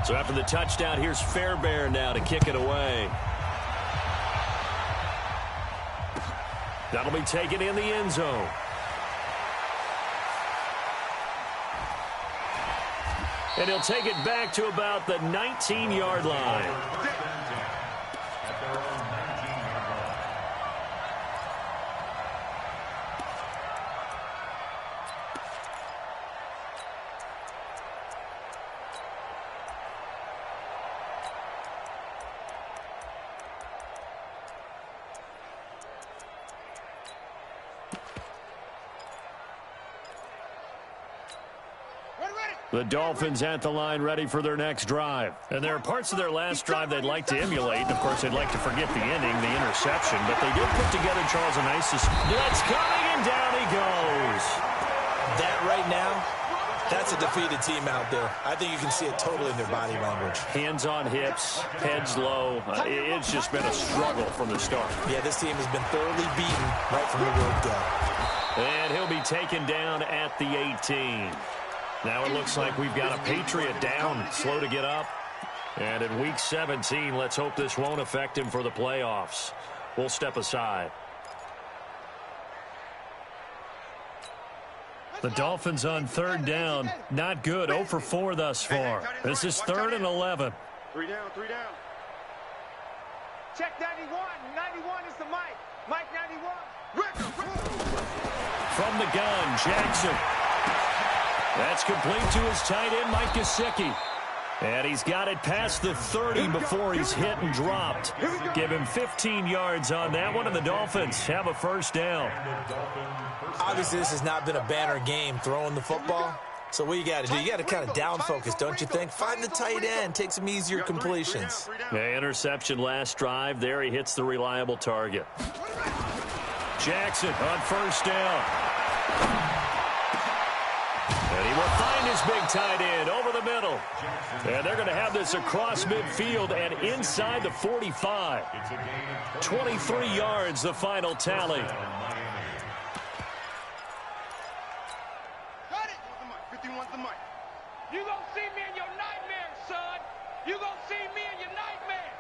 So after the touchdown, here's Fairbairn now to kick it away. That'll be taken in the end zone. And he'll take it back to about the 19-yard line. The Dolphins at the line ready for their next drive. And there are parts of their last drive they'd like to emulate. Of course, they'd like to forget the ending, the interception. But they did put together Charles Onisis. Blitz coming, and down he goes. That right now, that's a defeated team out there. I think you can see it totally in their body language. Hands on hips, heads low. It's just been a struggle from the start. Yeah, this team has been thoroughly beaten right from the word go. And he'll be taken down at the 18. Now it looks like we've got a Patriot down, slow to get up. And in Week 17, let's hope this won't affect him for the playoffs. We'll step aside. The Dolphins on 3rd down. Not good, 0 for 4 thus far. This is 3rd and 11. 3 down, 3 down. Check 91. 91 is the mic. Mike 91. From the gun, Jackson. That's complete to his tight end, Mike Gesicki. And he's got it past the 30 before he's hit and dropped. Give him 15 yards on that one, and the Dolphins have a first down. Obviously, this has not been a banner game throwing the football. So what you got to do? You got to kind of down focus, don't you think? Find the tight end. Take some easier completions. Yeah, interception last drive. There he hits the reliable target. Jackson on first down. And he will find his big tight end over the middle. And they're going to have this across midfield and inside the 45. 23 yards, the final tally. You gonna see me in your nightmares, son. You gonna see me in your nightmares.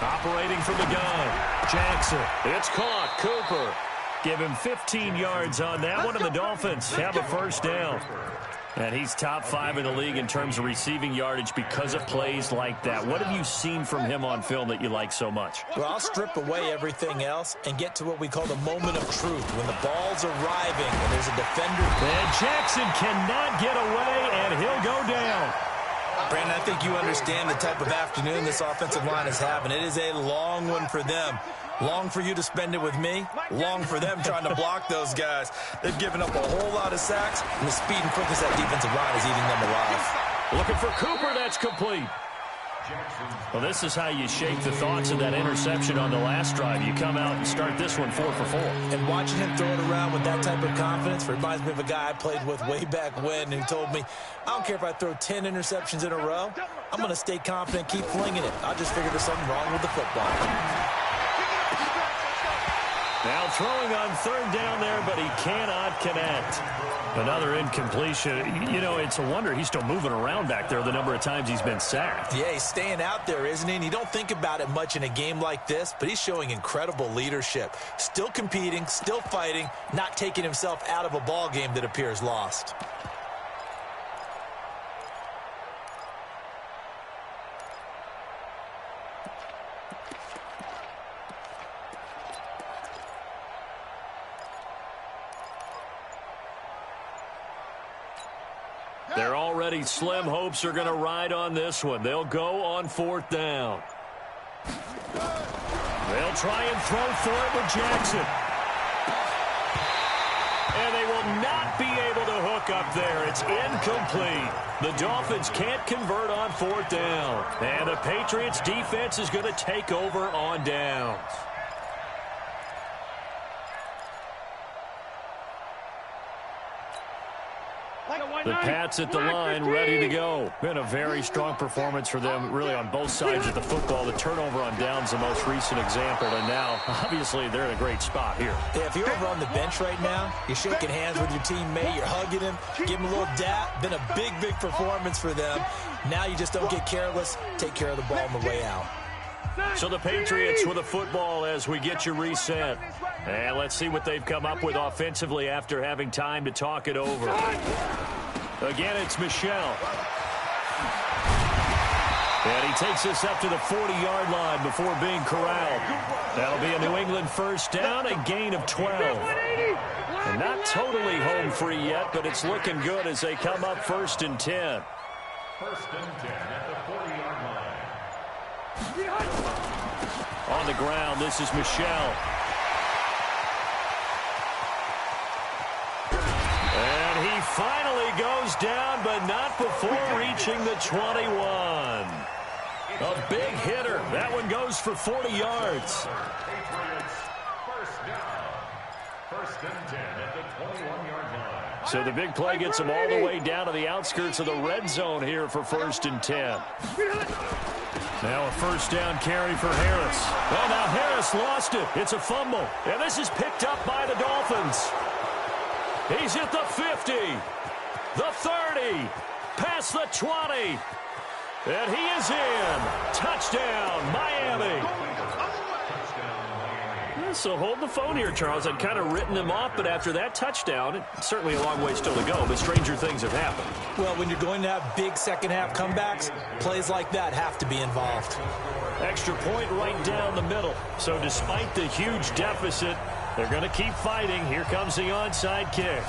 Operating from the gun. Jackson. It's caught. Cooper. Give him 15 yards on that one, and the Dolphins have a first down. And he's top 5 in the league in terms of receiving yardage because of plays like that. What have you seen from him on film that you like so much? Well, I'll strip away everything else and get to what we call the moment of truth, when the ball's arriving and there's a defender. And Jackson cannot get away, and he'll go down. Brandon, I think you understand the type of afternoon this offensive line is having. It is a long one for them. Long for you to spend it with me. Long for them trying to block those guys. They've given up a whole lot of sacks, and the speed and quickness of that defensive line is eating them alive. Looking for Cooper. That's complete. Well, this is how you shake the thoughts of that interception on the last drive. You come out and start this one 4 for 4. And watching him throw it around with that type of confidence reminds me of a guy I played with way back when who told me, I don't care if I throw 10 interceptions in a row. I'm going to stay confident, keep flinging it. I just figured there's something wrong with the football. Now throwing on third down there, but he cannot connect. Another incompletion. You know, it's a wonder he's still moving around back there the number of times he's been sacked. Yeah, he's staying out there, isn't he? And you don't think about it much in a game like this, but he's showing incredible leadership. Still competing, still fighting, not taking himself out of a ball game that appears lost. Their already slim hopes are going to ride on this one. They'll go on fourth down. They'll try and throw for it with Jackson. And they will not be able to hook up there. It's incomplete. The Dolphins can't convert on fourth down. And the Patriots defense is going to take over on downs. The Pats at the line, ready to go. Been a very strong performance for them, really, on both sides of the football. The turnover on downs, the most recent example. And now, obviously, they're in a great spot here. Yeah, if you're over on the bench right now, you're shaking hands with your teammate, you're hugging him, give him a little dap. Been a big, big performance for them. Now you just don't get careless. Take care of the ball on the way out. So the Patriots with a football as we get you reset. And let's see what they've come up with offensively after having time to talk it over. Again, it's Michel. And he takes us up to the 40-yard line before being corralled. That'll be a New England first down, a gain of 12. And not totally home free yet, but it's looking good as they come up 1st and 10. 1st and 10 at the 40-yard line. On the ground, this is Michel. And he finally goes down, but not before reaching the 21. A big hitter. That one goes for 40 yards. Patriots first down. 1st and 10 at the 21-yard line. So the big play gets them all the way down to the outskirts of the red zone here for 1st and 10. Now a first down carry for Harris. Oh, now Harris lost it. It's a fumble. And this is picked up by the Dolphins. He's at the 50, the 30, past the 20. And he is in. Touchdown, Miami. So hold the phone here, Charles. I'd kind of written them off, but after that touchdown, it's certainly a long way still to go, but stranger things have happened. Well, when you're going to have big second-half comebacks, plays like that have to be involved. Extra point right down the middle. So despite the huge deficit, they're going to keep fighting. Here comes the onside kick.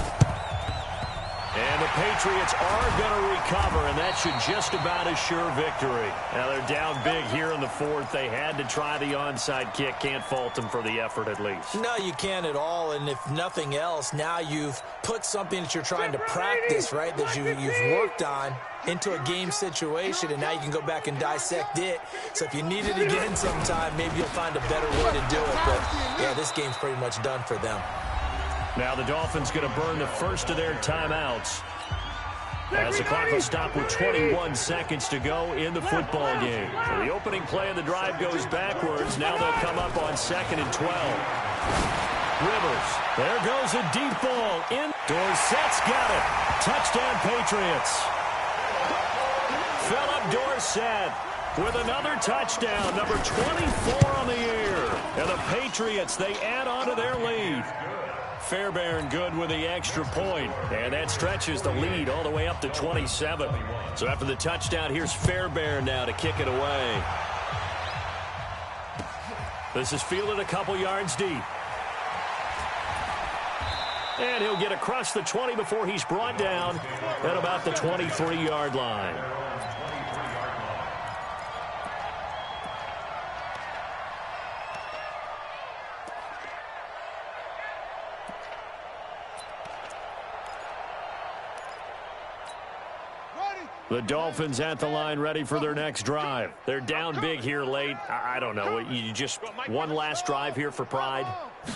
And the Patriots are going to recover, and that should just about assure victory. Now they're down big here in the fourth. They had to try the onside kick. Can't fault them for the effort at least. No, you can't at all. And if nothing else, now you've put something that you're trying to practice, right, that you've worked on into a game situation, and now you can go back and dissect it. So if you need it again sometime, maybe you'll find a better way to do it. But, yeah, this game's pretty much done for them. Now the Dolphins going to burn the first of their timeouts as the clock will stop with 21 seconds to go in the football game. So the opening play of the drive goes backwards. Now they'll come up on 2nd and 12. Rivers. There goes a deep ball. In. Dorsett's got it. Touchdown Patriots. Philip Dorsett with another touchdown. Number 24 on the year. And the Patriots, they add on to their lead. Fairbairn good with the extra point, and that stretches the lead all the way up to 27. So after the touchdown, here's Fairbairn now to kick it away. This is fielded a couple yards deep. And he'll get across the 20 before he's brought down at about the 23-yard line. The Dolphins at the line ready for their next drive. They're down big here late. I don't know. You just one last drive here for pride?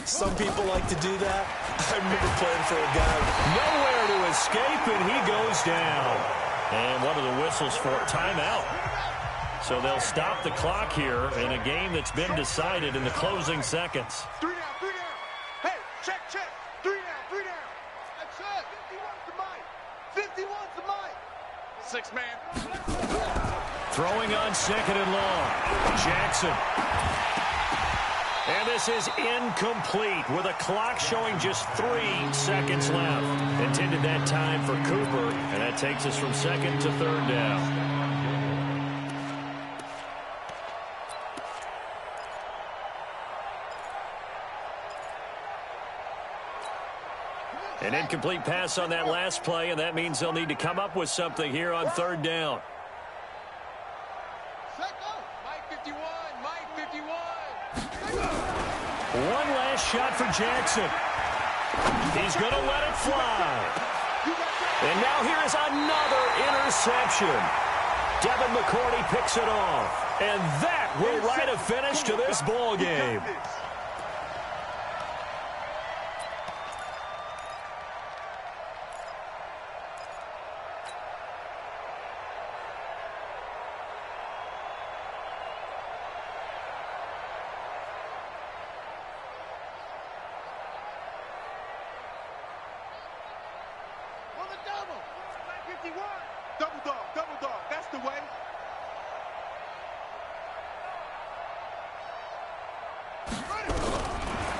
Some people like to do that. I remember playing for a guy. Nowhere to escape, and he goes down. And one of the whistles for a timeout. So they'll stop the clock here in a game that's been decided in the closing seconds. 3 down, 3 down. Hey, check. 3 down, 3 down. That's it. 51's the mic. 51's the mic. 6 man. Throwing on 2nd and long. Jackson. And this is incomplete with a clock showing just 3 seconds left. Intended that time for Cooper, and that takes us from 2nd to 3rd down. An incomplete pass on that last play, and that means they'll need to come up with something here on 3rd down. Mike 51, Mike 51. One last shot for Jackson. He's going to let it fly. And now here is another interception. Devin McCourty picks it off. And that will write a finish to this ball game. Double dog, that's the way.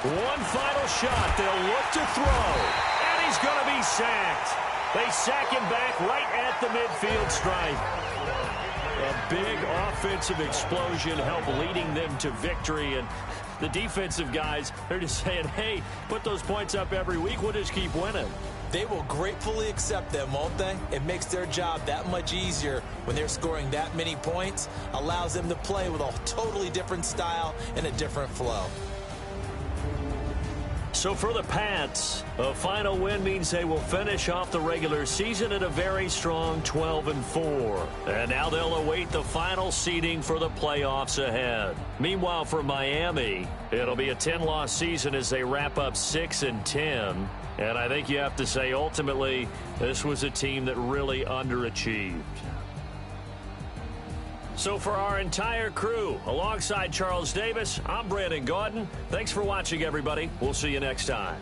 One final shot. They'll look to throw. And he's going to be sacked. They sack him back right at the midfield stripe. A big offensive explosion helped leading them to victory. And the defensive guys, they're just saying, hey, put those points up every week. We'll just keep winning. They will gratefully accept them, won't they? It makes their job that much easier when they're scoring that many points. Allows them to play with a totally different style and a different flow. So for the Pats, a final win means they will finish off the regular season at a very strong 12-4. And now they'll await the final seeding for the playoffs ahead. Meanwhile, for Miami, it'll be a 10-loss season as they wrap up 6-10. And I think you have to say, ultimately, this was a team that really underachieved. So for our entire crew, alongside Charles Davis, I'm Brandon Gaudin. Thanks for watching, everybody. We'll see you next time.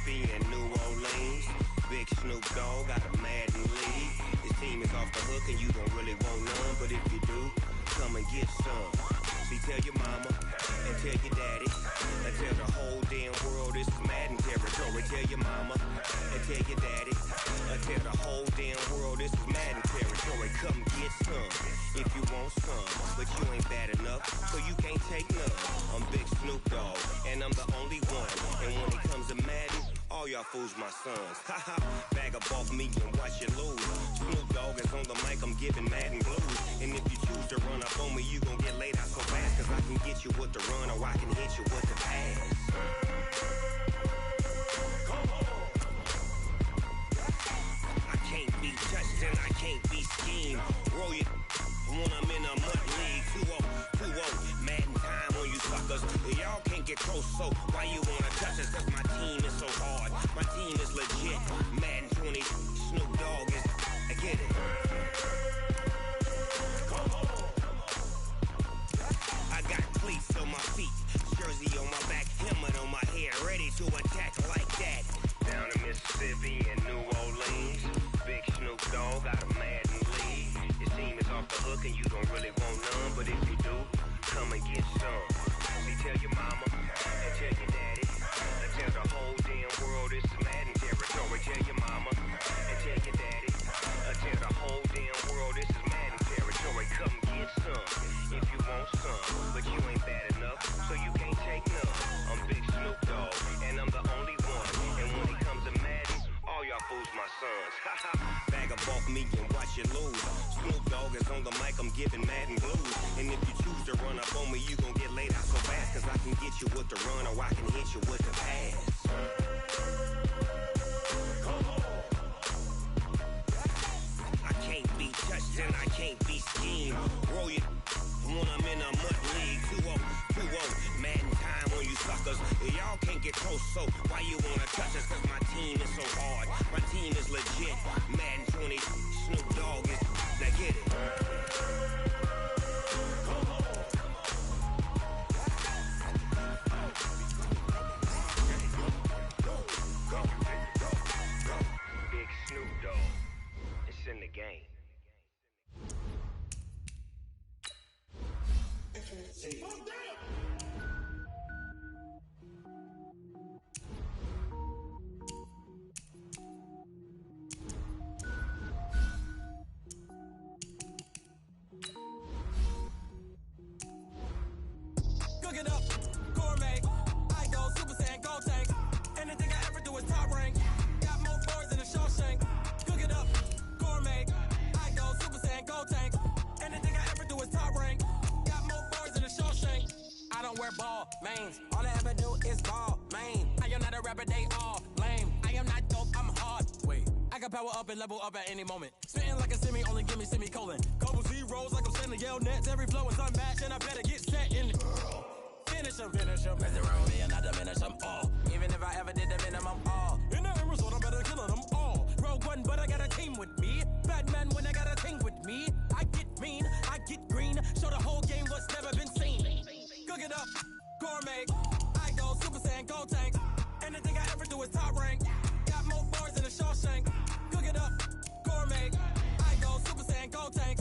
Mississippi and New Orleans. Big Snoop Dogg got a Madden lead. His team is off the hook and you don't really want none, but if you do, come and get some. See, tell your mama and tell your daddy and tell the whole damn world this is Madden territory. Tell your mama and tell your daddy and tell the whole damn world this is Madden territory. Come get some if you want some, but you ain't bad enough, so you can't take none. I'm Big Snoop Dogg and I'm the only one, and when it comes to Madden, all y'all fools my sons. Haha, bag up off me and watch you lose. Snoop Dogg is on the mic, I'm giving Madden blues. And if you choose to run up on me, you gon' get laid out so fast, cause I can get you with the run or I can hit you with the pass. Come on. I can't be touched and I can't be schemed. Roll you when I'm in a mud league. 2-0, Madden time on you suckers. Y'all can't get close, so why you wanna touch us? Cause my team is so hard. My team is legit. Madden 20, Snoop Dogg is, I get it. Come on. I got cleats on my feet, jersey on my back, helmet on my head, ready to attack like that. Down in Mississippi and New Orleans, Big Snoop Dogg got a Madden lead. His team is off the hook and you don't really want none, but if you do, come and get some. See, tell your mama and tell your daddy and tell the whole damn world this is Madden territory. Tell your mama and tell your daddy and tell the whole damn world this is Madden territory. Come get some if you want some, but you ain't bad enough, so you can't take none. I'm Big Snoop Dogg and I'm the only one, and when it comes to Madden, all y'all fools my sons. Haha, bag up off me and watch you lose. Snoop Dogg is on the mic, I'm giving Madden blues. And if you choose to run up on me, you gon' get laid out so fast, cause I can get you with the run or I can hit you with the pass. Come on. I can't be touched and I can't be schemed. Roll you when I'm in a mud league. 2-0, Madden time on you suckers. Y'all can't get close, so why you wanna touch us? Cause my team is so hard. My team is legit. Madden 20, Snoop Dogg is, now get it. Come on. Big Snoop Dogg, it's in the game. Cook it up, gourmet. I go Super Saiyan, go tank. Anything I ever do is top rank. Got more boards than a Shawshank. Cook it up, gourmet. I go Super Saiyan, go tank. Anything I ever do is top rank. Got more boards than a Shawshank. I don't wear ball mains. All I ever do is ball main. I am not a rapper, they all lame. I am not dope, I'm hard. Wait, I can power up and level up at any moment. Spitting like a semi, only give me semicolon. Couple zeros like I'm sending yell nets. Every flow is unmatched, and I better get set in. Finish them. Mess around with me and I diminish them all. Even if I ever did the minimum all. In the end result, I'm better killing them all. Rogue One, but I got a team with me. Batman when I got a thing with me. I get mean, I get green. Show the whole game what's never been seen. Cook it up, gourmet. I go Super Saiyan, go tank. Anything I ever do is top rank. Got more bars than a Shawshank. Cook it up, gourmet. I go Super Saiyan, go tank.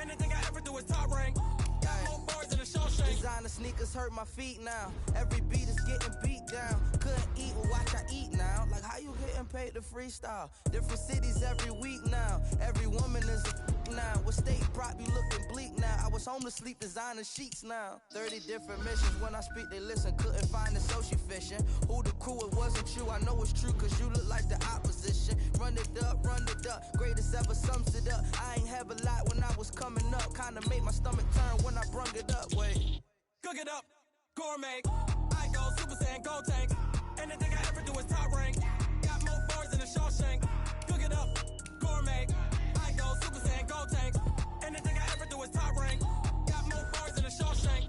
Anything I ever do is top rank. Got more bars than a Shawshank. Designer sneakers hurt my feet now. Every beat is getting beat down. Couldn't eat, well watch I eat now. Like how you getting paid to freestyle? Different cities every week now. Every woman is a now. With state prop be looking bleak now. I was home to sleep designer sheets now. 30 different missions. When I speak they listen. Couldn't find it so she fishing. Who the crew, it wasn't you. I know it's true cause you look like the opposition. Run it up. Greatest ever sums it up. I ain't have a lot when I was coming up. Kinda made my stomach turn when I brung it up. Wait. Cook it up, gourmet. I go Super Saiyan, go tank. Anything I ever do is top rank. Got more bars than a Shawshank. Cook it up, gourmet. I go Super Saiyan, go tank. Anything I ever do is top rank. Got more bars than a Shawshank.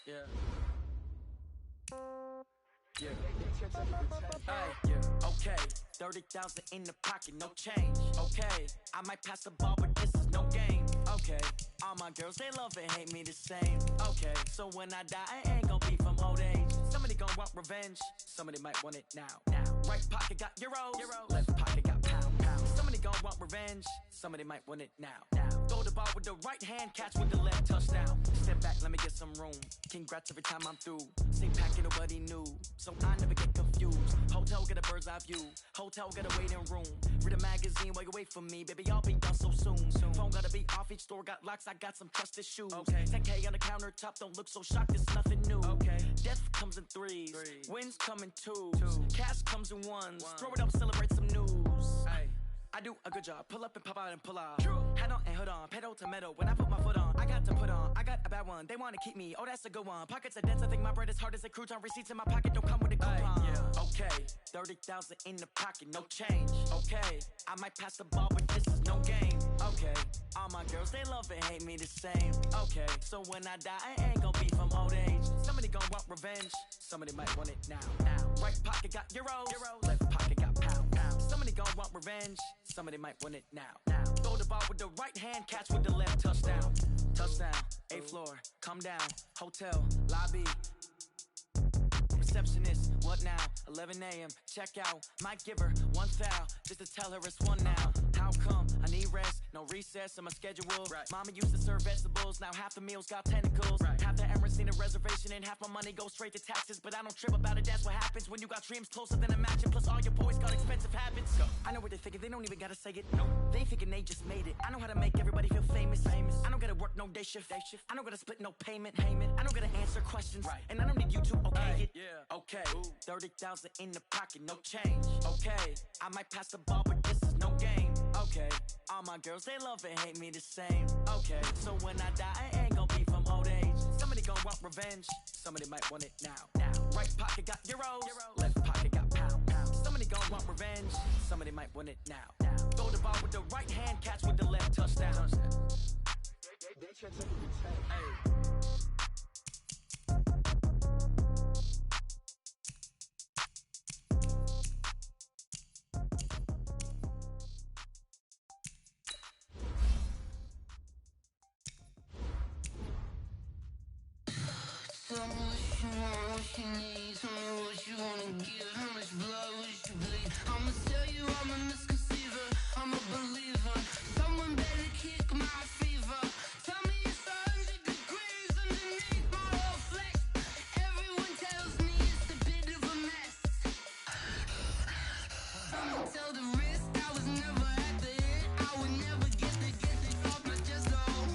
Yeah. Yeah. Okay, 30,000 in the pocket, no change. Okay, I might pass the ball, but this is no game. Okay, all my girls, they love and hate me the same. Okay, so when I die, I ain't gon' be from old age. Somebody gon' want revenge, somebody might want it now. Right pocket got euros, left pocket got pound. Somebody gon' want revenge, somebody might want it now. Throw the ball with the right hand, catch with the left, touchdown. Step back, let me get some room. Congrats every time I'm through. Same packet, nobody knew, so I never get confused. Hotel get a bird's eye view. Hotel get a waiting room. Read a magazine while you wait for me, baby. I'll be done so soon. Phone gotta be off. Each store got locks. I got some trusted shoes. 10K on the countertop. Don't look so shocked. It's nothing new. Death comes in threes. Wins come in twos. Cash comes in ones. Throw it up, celebrate some news. I do a good job. Pull up and pop out and pull off. Head on and hood on. Pedal to metal. When I put my foot on, I got to put on. I got a bad one. They want to keep me. Oh, that's a good one. Pockets are dense. I think my bread is hard as a crouton. Receipts in my pocket don't come with a coupon. Okay, 30,000 in the pocket, no change. Okay, I might pass the ball, but this is no game. Okay, all my girls, they love and hate me the same. Okay, so when I die, I ain't gon' be from old age. Somebody gon' want revenge. Somebody might want it now. Right pocket got euros. Left pocket got pound. Somebody gon' want revenge. Somebody might want it now. Throw the ball with the right hand, catch with the left, touchdown. Touchdown, 8th floor, come down. Hotel, lobby. Receptionist, what now? 11 a.m., check out. Might give her one foul, just to tell her it's one now. How come? I need rest, no recess in my schedule. Mama used to serve vegetables, now half the meals got tentacles. Half the Emirates need a reservation and half my money goes straight to taxes. But I don't trip about it, that's what happens when you got dreams closer than a mansion. Plus all your boys got expensive habits. I know what they're thinking, they don't even gotta say it. No, they ain't thinking they just made it. I know how to make everybody feel famous. I don't gotta work no day shift. I don't gotta split no payment. I don't gotta answer questions, and I don't need you to okay it. Okay, 30,000 in the pocket, no change. Okay, I might pass the ball, but this is no game. Okay, all my girls, they love and hate me the same. Okay, so when I die, I ain't gon' be from old age. Somebody gon' want revenge, somebody might want it now. Right pocket got euros, left pocket got pound. Somebody gon' want revenge, somebody might want it now. Throw the ball with the right hand, catch with the left, touchdown. They try to take it. Tell me what you want, what you need. Tell me what you wanna give. How much blood would you bleed? I'ma tell you I'm a misconceiver, I'm a believer. Someone better kick my fever. Tell me it's 100 degrees underneath my whole flesh. Everyone tells me it's a bit of a mess. I'ma tell the risk I was never at the hit. I would never get it off my chest, though.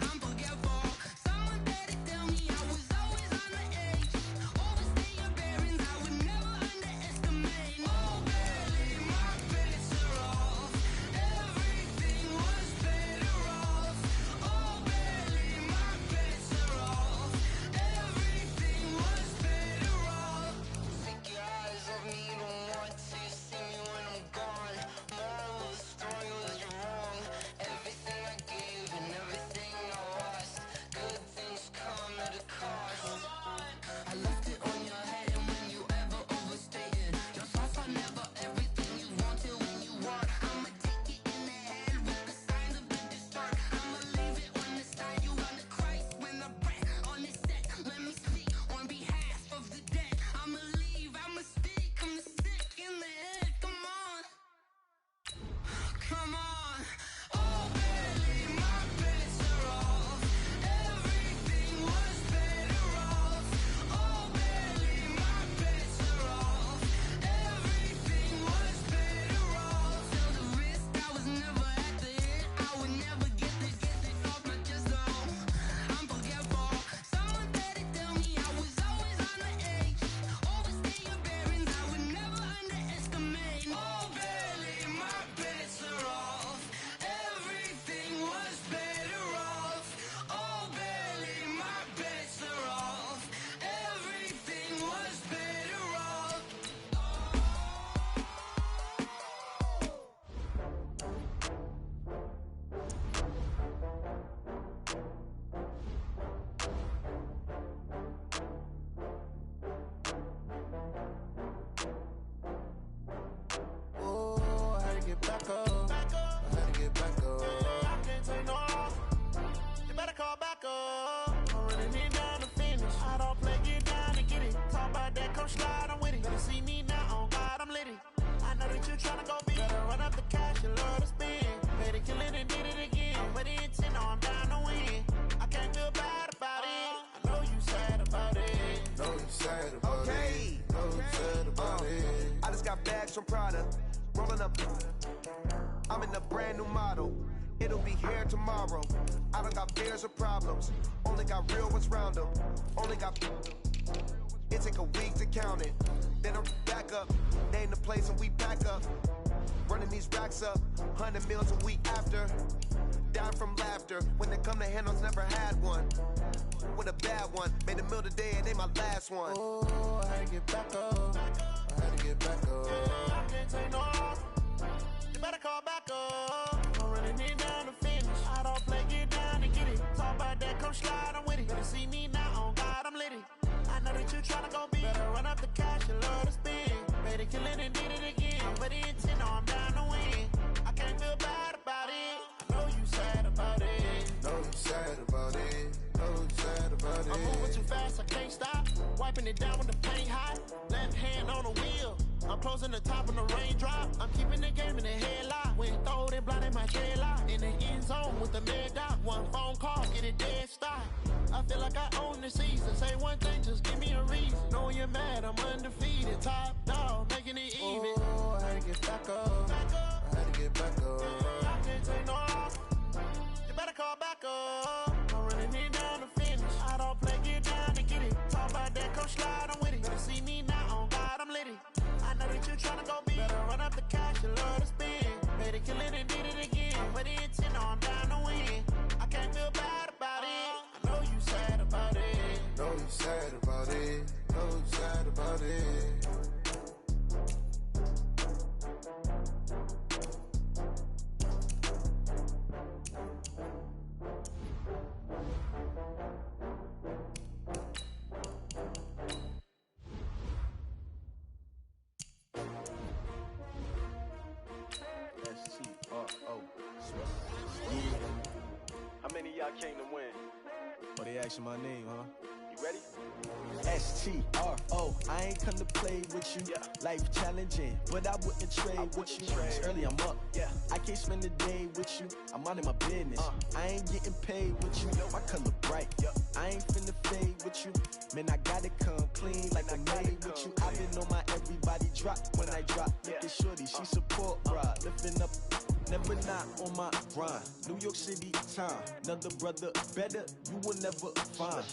I'm forgetful. Someone better tell me I was always on the edge. Overstay your bearings, I would never underestimate. Oh, barely, my credits are off. Everything you tryna go be. Better run up the cash and love to spend. Made it, kill it, and did it again. With the intent, now I'm down to win. I can't feel bad about it. I know you sad about it. Know you sad about it. Know you sad about it. I just got bags from Prada. Rolling up. I'm in a brand new model. It'll be here tomorrow. I don't got fears or problems. Only got real ones round them. Only got. It take a week to count it. Then I'm back up. Name the place and we pack up. Running these racks up. 100 meals a week after. Down from laughter. When they come to handles, never had one. With a bad one. Made a meal today and ain't my last one. Oh, I had to get back up. I had to get back up. I can't take no off. You better call back up. I'm running it down to finish. I don't play, get down and get it. Talk about that, come slide, I'm with it. Better see me now, on God, I'm lit it. I know that you tryna go be. Better run up the cash and love to spend. Made it, kill it, and did it again. But the intent, no, I'm down to win. I can't feel bad about it. I know you sad about it. Know you sad about it. Know you sad about it. I'm moving too fast, I can't stop. Wiping it down with the paint hot. Left hand on the wheel. I'm closing the top of the raindrop. I'm keeping the game in the headlock. When throw it blind in my headlock. In the end zone with the mad dot. One phone call, get it dead stop. I feel like I own the season. Say one thing, just give me a reason. Knowing you're mad, I'm undefeated. Top dog, making it even. Oh, I had to get back up. I had to get back up. I can't take no off. You better call back up. I'm running it down to finish. I don't play, get down to get it. Talk about that, come slide, I'm with it. Better see me now, on God, I'm lit it. I know that you tryna go be. Better run up the cash and love to spend. Made it, kill it, and did it again. With the intent, no, I'm down to win. I can't feel bad about it. I know you sad about it. Know you sad about it. Know you sad about it. How many of y'all came to win? Oh, they asking my name, huh? You ready? S-T-R-O, I ain't come to play with you. Life challenging, but I wouldn't trade with you. It's early, I'm up. I can't spend the day with you. I'm minding my business. I ain't getting paid with you. My color bright. I ain't finna fade with you. Man, I gotta come clean like I made with you. I've been on my everybody drop when I drop. Look at shorty, she support, bruh. Lifting up, never not on my grind. New York City time, another brother better, you will never find.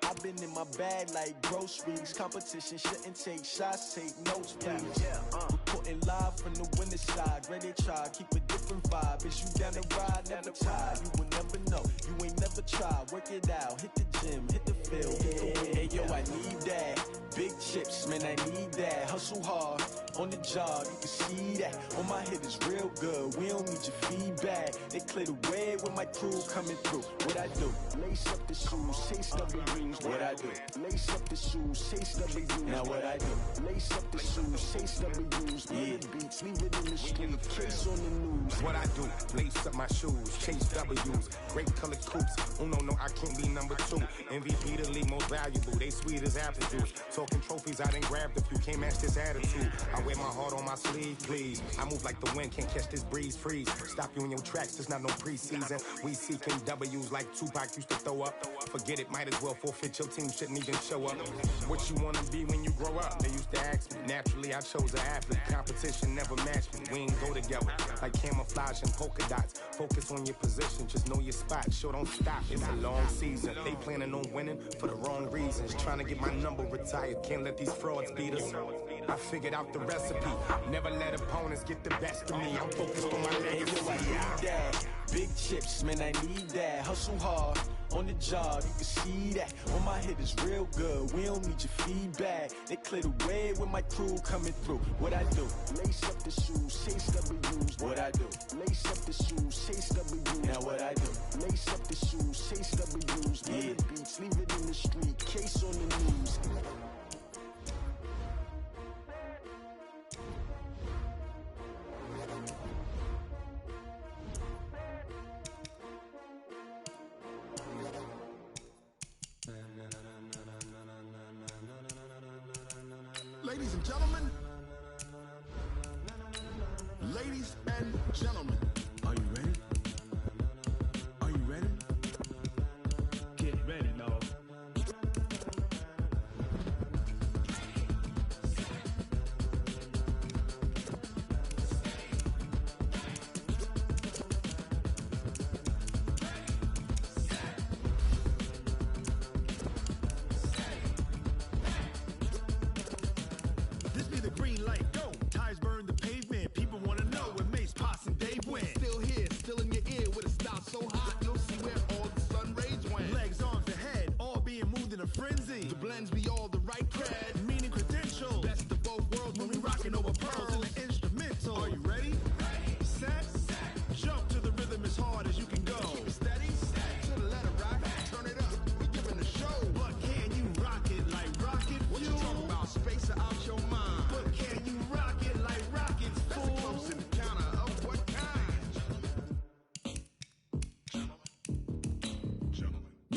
I've been in my bag like groceries. Competition shouldn't take shots, take notes, please. Reporting live from the winter side. Ready to try, keep a different vibe. Is you down to ride, never tired. You will never know, you ain't never tried. Work it out, hit the gym, hit the field, hit the win. Hey yo, I need that. Big chips, man, I need that. Hustle hard, on the job, you can see that. On my hit is real good, we don't need your feedback. They clear the way with my crew coming through. What I do? Lace up the shoes, chase double rings. What I do? Lace up the shoes, chase double U's. Now what I do? Lace up the shoes, chase double U's. Yeah, beats, leave it in the street, case on the news. What I do? Lace up my shoes, chase W's. Great colored coops. Oh no, I can't be number 2. MVP the league most valuable. They sweet as apple juice. Talking trophies, I done grabbed a few. Can't match this attitude. I wear my heart on my sleeve, please. I move like the wind, can't catch this breeze, freeze. Stop you in your tracks, there's not no preseason. We seeking W's like Tupac used to throw up. Forget it, might as well forfeit. Your team shouldn't even show up. What you wanna be when you grow up? They used to ask me. Naturally, I chose an athlete. Competition never matched me. We ain't go together like camouflage and polka dots. Focus on your position, just know your spot. Sure, don't stop. It's a long season. They planning on winning for the wrong reasons. Trying to get my number retired. Can't let these frauds beat us. I figured out the recipe. Never let opponents get the best of me. I'm focused on my legacy. I need that. Big chips, man, I need that. Hustle hard, on the job, you can see that. On my hit is real good, we don't need your feedback. They clear the way with my crew coming through. What I do? Lace up the shoes, chase W's. What I do? Lace up the shoes, chase W's. Now what I do? Lace up the shoes, chase W's. Yeah, beats, leave it in the street, case on the news. Ladies and gentlemen, Ladies and gentlemen, are you ready? Are you ready? Get ready, dog. This be the green light, go. Ties burn the pavement. People want to know where Mace, Potts, and Dave went. Still here, still in your ear with a style so hot, you'll see where all the sun rays went. Legs, arms, the head, all being moved in a frenzy. The blends be all the right cred, meaning credentials. Best of both worlds when we rocking over pearls in the instrumental. Are you ready? Set, jump to the rhythm as hard as you can go. Keep it steady, to the letter, right? Turn it up, we giving the show. But can you rock it like rocket fuel? What you talking about? Space out your mind. But can you rock it like rockets, fool? That's a close encounter of what kind?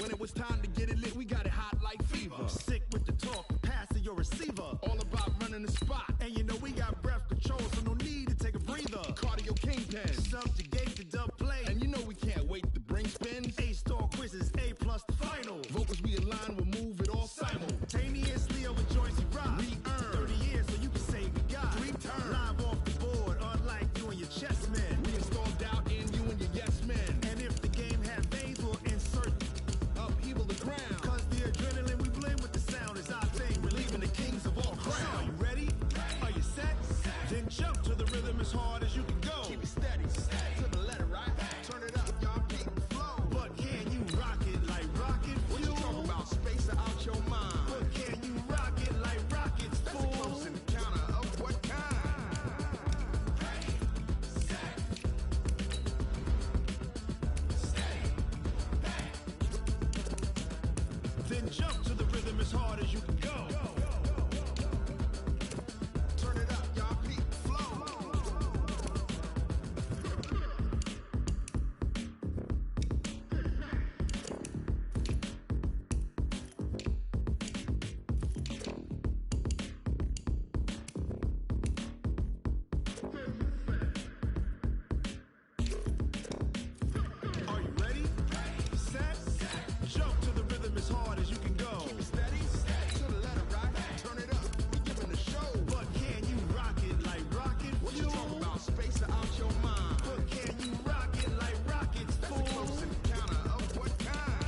When it was time to get it lit, we got it hot like fever. Sick with the talk, pass to your receiver. All about running the spot. And you know we got breath control, so no need to take a breather. Cardio kingpin, subjugate the dub play. And you know we can't wait to bring spins. A-star quizzes, A+ the final. Vocals we align, we'll move it all simultaneously over joints you rock. We earn 30 years so you can say goodbye. 3 turns, live off the board, unlike you and your chess men. We install doubt in you and your yes men. And if the game had veins, we'll insert upheaval the ground. Cause the adrenaline we blend with the sound is our thing, relieving the kings of all crowns. Are you ready? Are you set? Then jump to the rhythm as hard as you can go. Keep it steady, to the letter, right? Turn it up, y'all, keep the flow. But can you rock it like rocket fuel? What you talking about? Space out your mind. But can you rock it like rockets, fool? That's a close encounter of what kind? Then jump to the rhythm as hard as you can go. Turn it up, y'all, keep the flow. Are you ready? Set, jump to the rhythm as hard as you can go. Keep it steady, to the letter, right? Turn it up, we giving the show. But can you rock it like rocket fuel? What you talking about? Space out your mind. But can you rock it like rockets, fool? That's a close encounter of what kind?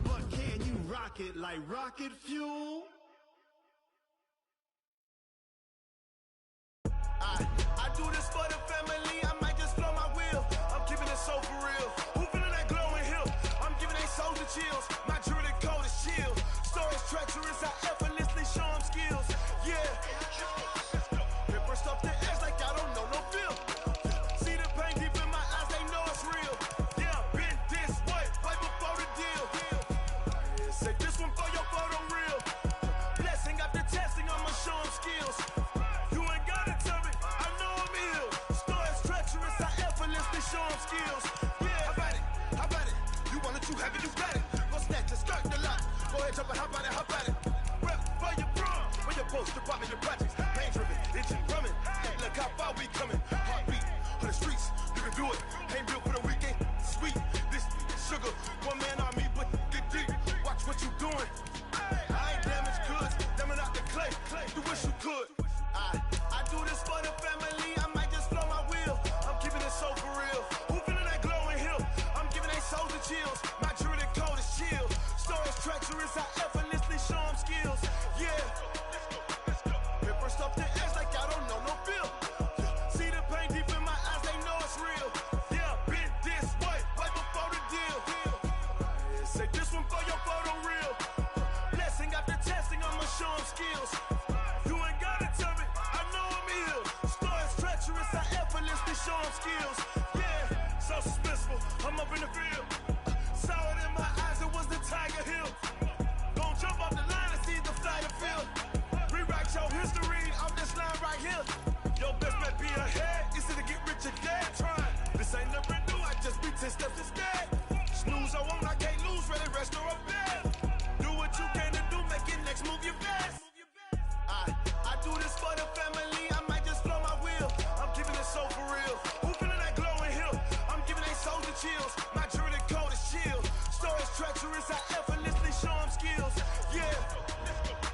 But can you rock it like rocket fuel? I do this for the family, I might just blow my wheel. I'm keeping it so for real. Who feeling that glowing hill? I'm giving they souls the chills. My jewelry code is chill. Stories treacherous, I effortlessly show them skills. Yeah. Paper stuff the edge like I don't know no feel. See the pain deep in my eyes, they know it's real. Yeah, been this way, way before the deal. Say this one for your photo real. Blessing after testing, I'ma show them skills. You ain't gotta tell me, I know I'm ill. Stories treacherous, I effortlessly show them skills. Yeah, how about it? How about it? You want it, you have it, you got it. Go snatch it, skirt the lot. Go ahead, jump it, how about it, how about it? Rep for your prom, where your post, department, your projects. Pain driven, engine drumming. Hey, look how far we coming. Heartbeat on the streets, you can do it. Ain't built for the weekend, sweet. This sugar, one man army, but get deep. Watch what you doing. I ain't damaged goods, damn out the clay. You wish you could. I do this for the family, I might just blow my wheel. I'm keeping it so for real. Who feeling that glowing hill? I'm giving they souls the chills. My jewelry code is chill. Stories treacherous, I effortlessly show them skills. Yeah. Paper stuff the edge like I don't know no feel. See the pain deep in my eyes, they know it's real. Yeah, been this way, way before the deal. Say this one for your photo real. Blessing after testing, I'ma show them skills. You ain't gotta tell me, I know I'm ill. Stories treacherous, I effortlessly show them skills. Yeah, so suspenseful, I'm up in the field. Saw it in my eyes, it was the Tiger Hill. Don't jump off the line and see the flight of field. Rewrite your history off this line right here. Your best bet be ahead, easy to get rich or dead. Trying, this ain't never new, I just be 10 steps instead. Snooze, I won't, I can't lose, ready, rest or a bed. move your best. I do this for the family, I might just blow my wheel. I'm keeping it so for real. Who feeling that glowing hill? I'm giving they soldier chills. My jewelry code is chill. Stories treacherous, I effortlessly show them skills. Yeah,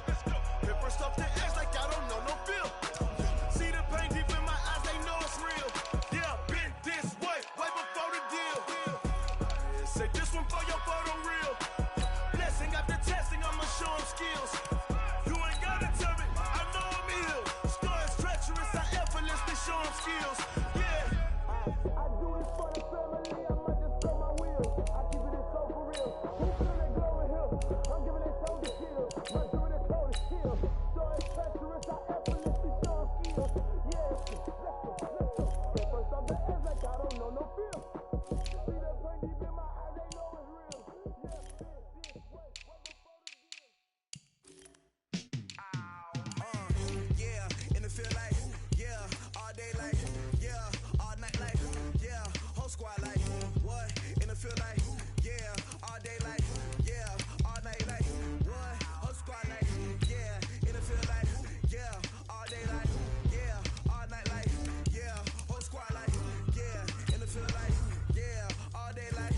let's go. Paper stuff the edge like I don't know no feel. See the pain deep in my eyes, they know it's real. Yeah, been this way before the deal. Say this one for your photo reel. Blessing after testing, I'ma show them skills. You ain't gotta tell me, I know I'm ill. Stories treacherous, I effortlessly show them skills. Yeah, I do this for the family, I might just blow my wheel. I keep it so for real. Who feel that glowing hill? I'm giving they soldier chills. My jewelry code is chill. Stories treacherous, I effortlessly show them skills. Yeah, let's go. First off the edge like I don't know no feel. See that pain deep in my eyes, they know it's real. Yeah, in the field like, yeah, all day like, yeah, all night like, yeah, whole squad like, what? In the field like, yeah, all day like, yeah, all night like, what? Whole squad like, yeah, in the field like, yeah, all day like, yeah, all night like, yeah, whole squad like, yeah, in the field like, yeah, all day like,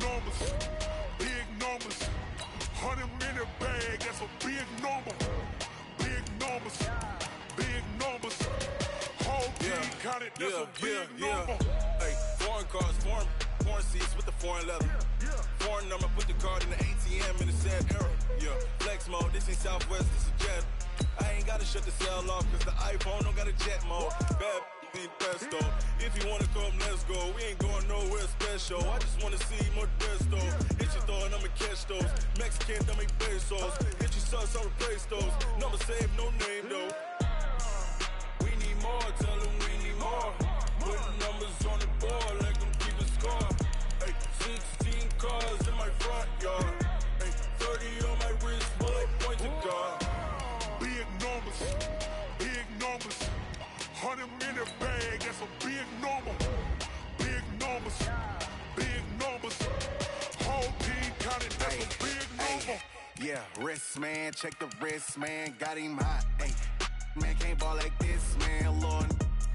numbers, big numbers. 100-minute bag, that's a big number. Big numbers, big numbers. Whole team counted, that's a big number. Hey, foreign cars, foreign seats with the foreign leather. Foreign number, put the card in the ATM in the sad era. Yeah, flex mode, this ain't Southwest, this is Jet. I ain't gotta shut the cell off, cause the iPhone don't got a jet mode. Bad need pesto. If you wanna come, let's go. We ain't going nowhere special. I just wanna see more desto. Hit your throw and I'ma catch those. Mexican, dummy pesos. Hit your sus, I'll replace those. Number save, no name though. We need more, tell them we need more. Put numbers on the board, like them keep a score. Hey, 16 cars in my front yard. Hey, 30 on my wrist, bullet point to God. Big numbers, big numbers. 100-minute bag, that's a big number. Big numbers, big numbers. Whole team counted, that's a big number. Yeah, wrist man, check the wrist man, got him hot. Ay, man can't ball like this, man. Lord,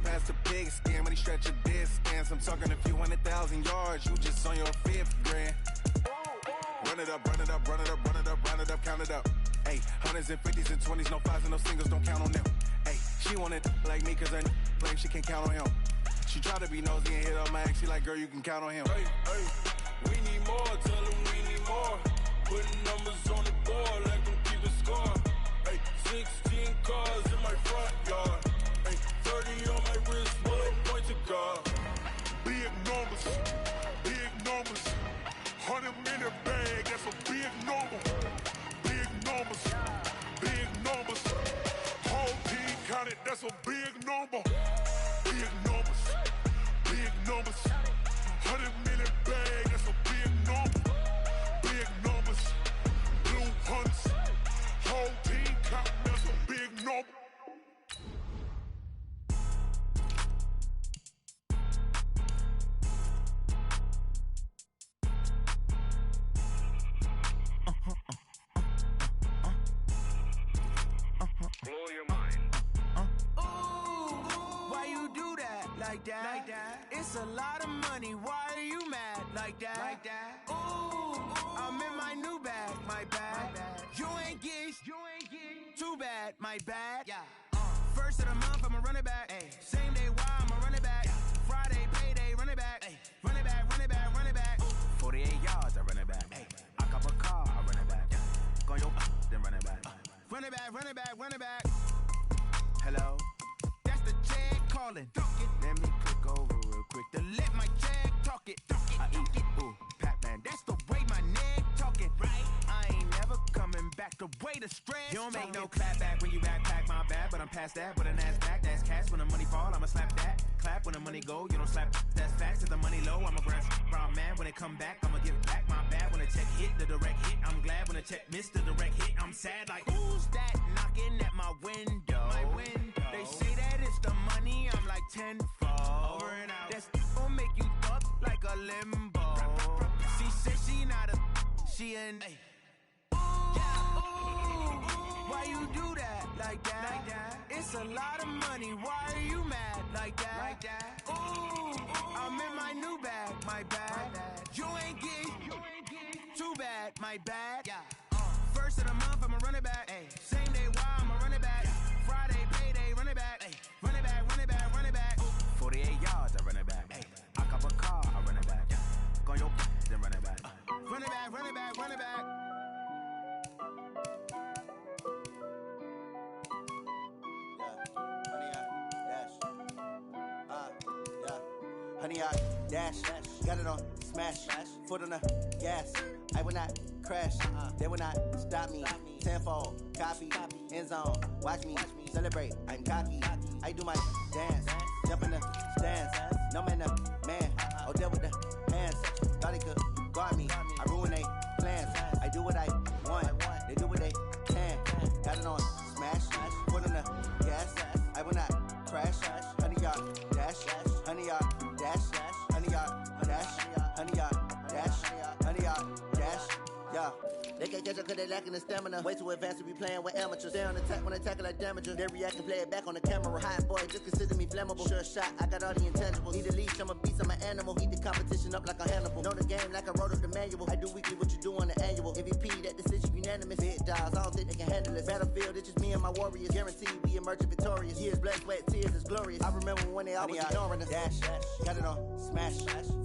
past the pig skin when he stretch a distance. I'm talking a few 100,000 yards, you just on your 5th grand. Run it up, run it up, run it up, run it up, run it up, count it up. Ay, 100s and 50s and 20s, no 5s and no singles, don't count on them. Ay, she wanted like me cause her like she can count on him. She tried to be nosy and hit up my ex, she like, girl, you can count on him. Hey, hey, we need more, tell them we need more. Putting numbers on the board, like them keep a score. Hey, 16 cars in my front yard. Hey, 30 on my wrist, bullet point to God. Big numbers, big numbers. 100-minute bag, that's a big number. Big numbers, big numbers. Whole team counted, that's a big number. Big numbers, big numbers. 100-minute bag, that's a big number. Big numbers, blue hunts. Whole team counted, that's a big number. Blow your mind. Why you do that? Like that? Like that? It's a lot of money. Why are you mad? Like that? Like that? Ooh, I'm in my new bag. My bad. You ain't getting too bad. My bad. Yeah. First of the month, I'ma run it back. Ay. Same day, why I'ma run it back. Friday, payday, run it back. Ay. Run it back, run it back, run it back. 48 yards, I run it back. Ay. I cop a car, I run it back. Go your then run it back. Run it back, run it back, run it back. Hello? That's the check calling. Let me click over real quick to let my check talk it. I eat it, ooh, Pac-Man. That's the way my neck talking. Right? I ain't never coming back the way the stress. You don't make no clap back when you backpack, my bad. But I'm past that with an ass back. That's cash when the money fall, I'ma slap that. Clap when the money go, you don't slap. That's facts. If the money low, I'ma grab brown man. When it come back, I'ma give back my bad. When the check hit, the direct hit. I'm glad when the check missed the direct hit. I'm sad like, who's that knocking at my window? My window. They say that it's the money, I'm like tenfold. Over and out. That's gon' make you up like a limbo. She said she not a, she an. Why you do that? Like that? Like that? It's a lot of money. Why are you mad? Like that? Like that? Ooh, I'm in my new bag. My bad. You ain't getting too bad. My bad. Yeah. First of the month, I'ma run it back. Ay. Same day, why I'ma run it back. Friday, payday, run it back. Ay. Run it back, run it back, run it back. 48 yards, I run it back. Ay. I cop a car, I run it back. Go your then run it back. Run it back, run it back, run it back. Honey, I dash, got it on smash, foot on the gas. I will not crash, they will not stop me. Tenfold, copy, end zone, watch me celebrate. I'm cocky, I do my dance, jump in the stands. No man, man, oh deal with the hands. Thought he could guard me, I ruin they plans. I do what I want, they do what they can. Got it on smash, foot on the gas. I will not crash, honey, y'all dash, honey, y'all dash, honey, y'all dash, honey, y'all dash, honey, y'all dash. Yeah, they can't catch up cause they lacking the stamina. Way too advanced to be playing with amateurs. Stay on attack when they tackle like damages. They react and play it back on the camera. Hot boy, just consider me flammable. Sure shot, I got all the intangibles. Need a leash, I'm a beast, I'm an animal. Heat the competition up like a Hannibal. Know the game like I wrote up the manual. I do weekly what you do on the annual. MVP, that decision unanimous. Big dogs, I don't think they can handle it. Battlefield, it's just me and my warriors. Guaranteed we emerge victorious. Years, blood, sweat, tears is glorious. I remember when they always ignoring us. Dash, got it on, smash,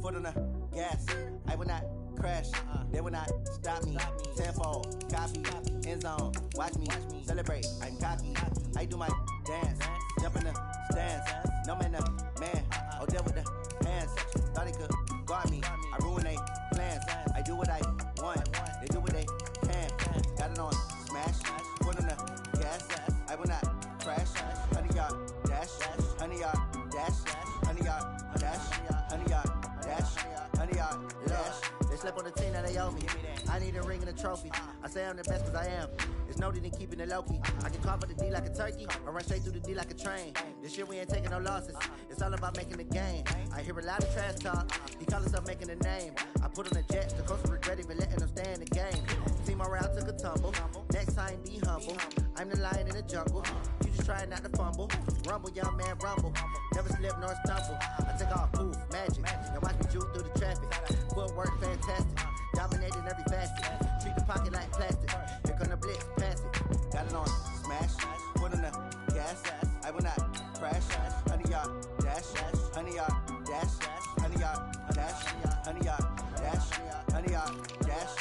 foot on the gas. I will not crash, they will not stop me. Tenfold, copy, end zone, watch me celebrate. I'm cocky, I do my dance, jump in the stands. No man, man, oh there with the hands. Thought he could guard me, I ruin they plans. I do what I want, they do what they can. Got it on, smash, foot on the gas. I will not crash, 100-yard dash, 100-yard dash, 100-yard dash, 100-yard dash, 100-yard dash. They slept on the team that they owe me. I need a ring and a trophy. I say I'm the best cause I am. It's no need in keeping it low-key. I can carve up the D like a turkey or run straight through the D like a train. This year we ain't taking no losses. It's all about making the game. I hear a lot of trash talk. He call himself making a name. I put on the Jets. The coach will regret even letting them stay in the game. Team morale took a tumble. Next time be humble. I'm the lion in the jungle. You just trying not to fumble. Rumble, young man, rumble. Never slip nor stumble. I take off, poof, magic. Now watch me juke through the traffic. Footwork fantastic. Dominating every facet. Treat the pocket like plastic. Here come the blitz, pass it. Got it on, smash. Put on the gas. I will not crash. 100-yard dash. 100-yard dash. 100-yard dash. 100-yard dash. 100-yard dash.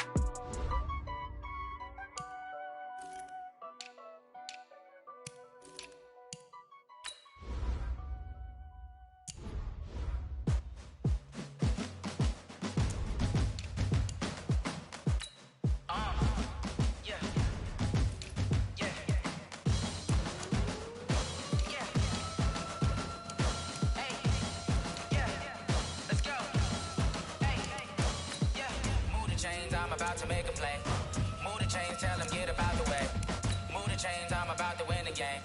About to make a play. Move the chains, tell them get up out the way. Move the chains, I'm about to win the game.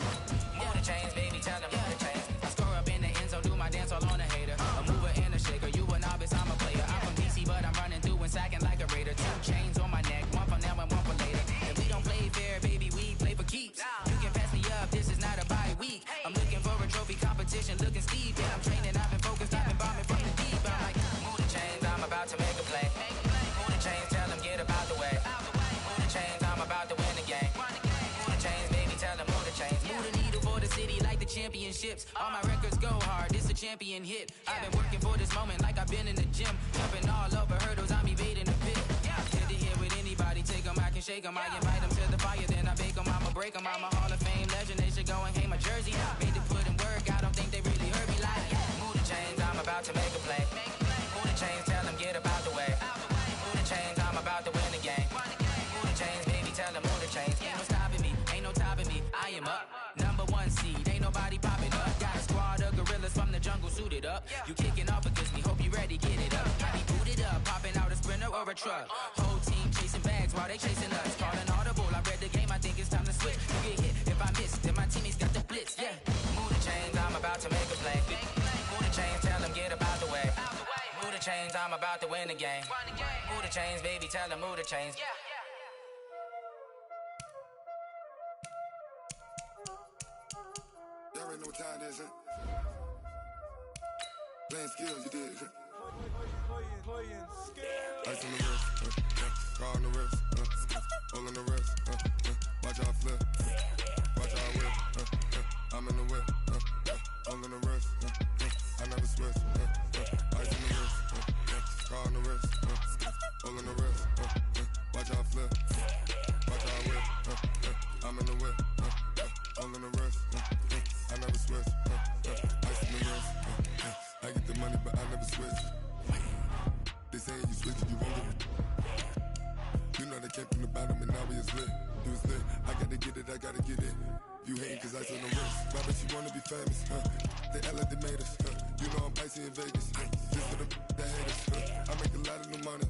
Move the chains, baby, tell them move the chains. I score up in the end zone, do my dance all on a hater. A mover and a shaker, you a novice, I'm a player. I'm from DC, but I'm running through and sacking like a raider. 2 chains on my neck, one for now and one for later. And we don't play fair, baby, we play for keeps. You can pass me up, this is not a bye week. I'm looking for a trophy competition, looking steep. And I'm training, I've been focused, I've been bombing from the deep. I'm like, move the chains, I'm about to make a play. Move the chains, tell them get up out the way. Move the chains, I'm about to win the game. Move the chains, baby, tell them move the chains. Move the needle for the city like the championships. All my records go hard, this a champion hit. I've been working for this moment like I've been in the gym. Jumping all over hurdles, I'm evading the pit. Head to head with anybody, take them, I can shake them. I invite them to the fire, then I bake them, I'ma break them. I'm a Hall of Fame legend, they should go and hang my jersey. Made to put in work, I don't think they really heard me like. Move the chains, I'm about to make a play. Move the chains, tell them get up out the way. Move the chains, I'm about to win the game. Move the chains, baby, tell them move the chains. Ain't no stopping me, ain't no topping me. I am up, #1 seed, ain't nobody popping up. Got a squad of gorillas from the jungle suited up. You kicking off against me, hope you ready, get it up. I be booted up, popping out a sprinter or a truck. Whole team chasing bags while they chasing us. Calling audible, I read the game, I think it's time to switch. You get hit, if I miss, then my teammates got the blitz, yeah. Move the chains, I'm about to make a play. Move the chains, tell them get up out the way. Move the chains, I'm about to win the game. Move the chains, baby, tell them move the chains. Y'all already know what time it is, huh? Playing skills, you did. Playing skills. Ice on the wrist, car on the wrist, hole on the wrist, watch out flip, watch out whip, I'm in the whip, hole on the wrist, I never switch, ice on the wrist, car on the wrist, hole on the wrist, watch out flip, watch out whip, I'm in the whip, hole on the wrist, I never switch, ice on the wrist, I get the money but I never switch. They say you switch and you won't get it. You know they came from the bottom and now we is lit. You was lit, I gotta get it, I gotta get it. You hating cause ice on the wrist. Why bet you wanna be famous, They act like they made us, You know I'm icy in Vegas, just for the that hate us, I make a lot of new money,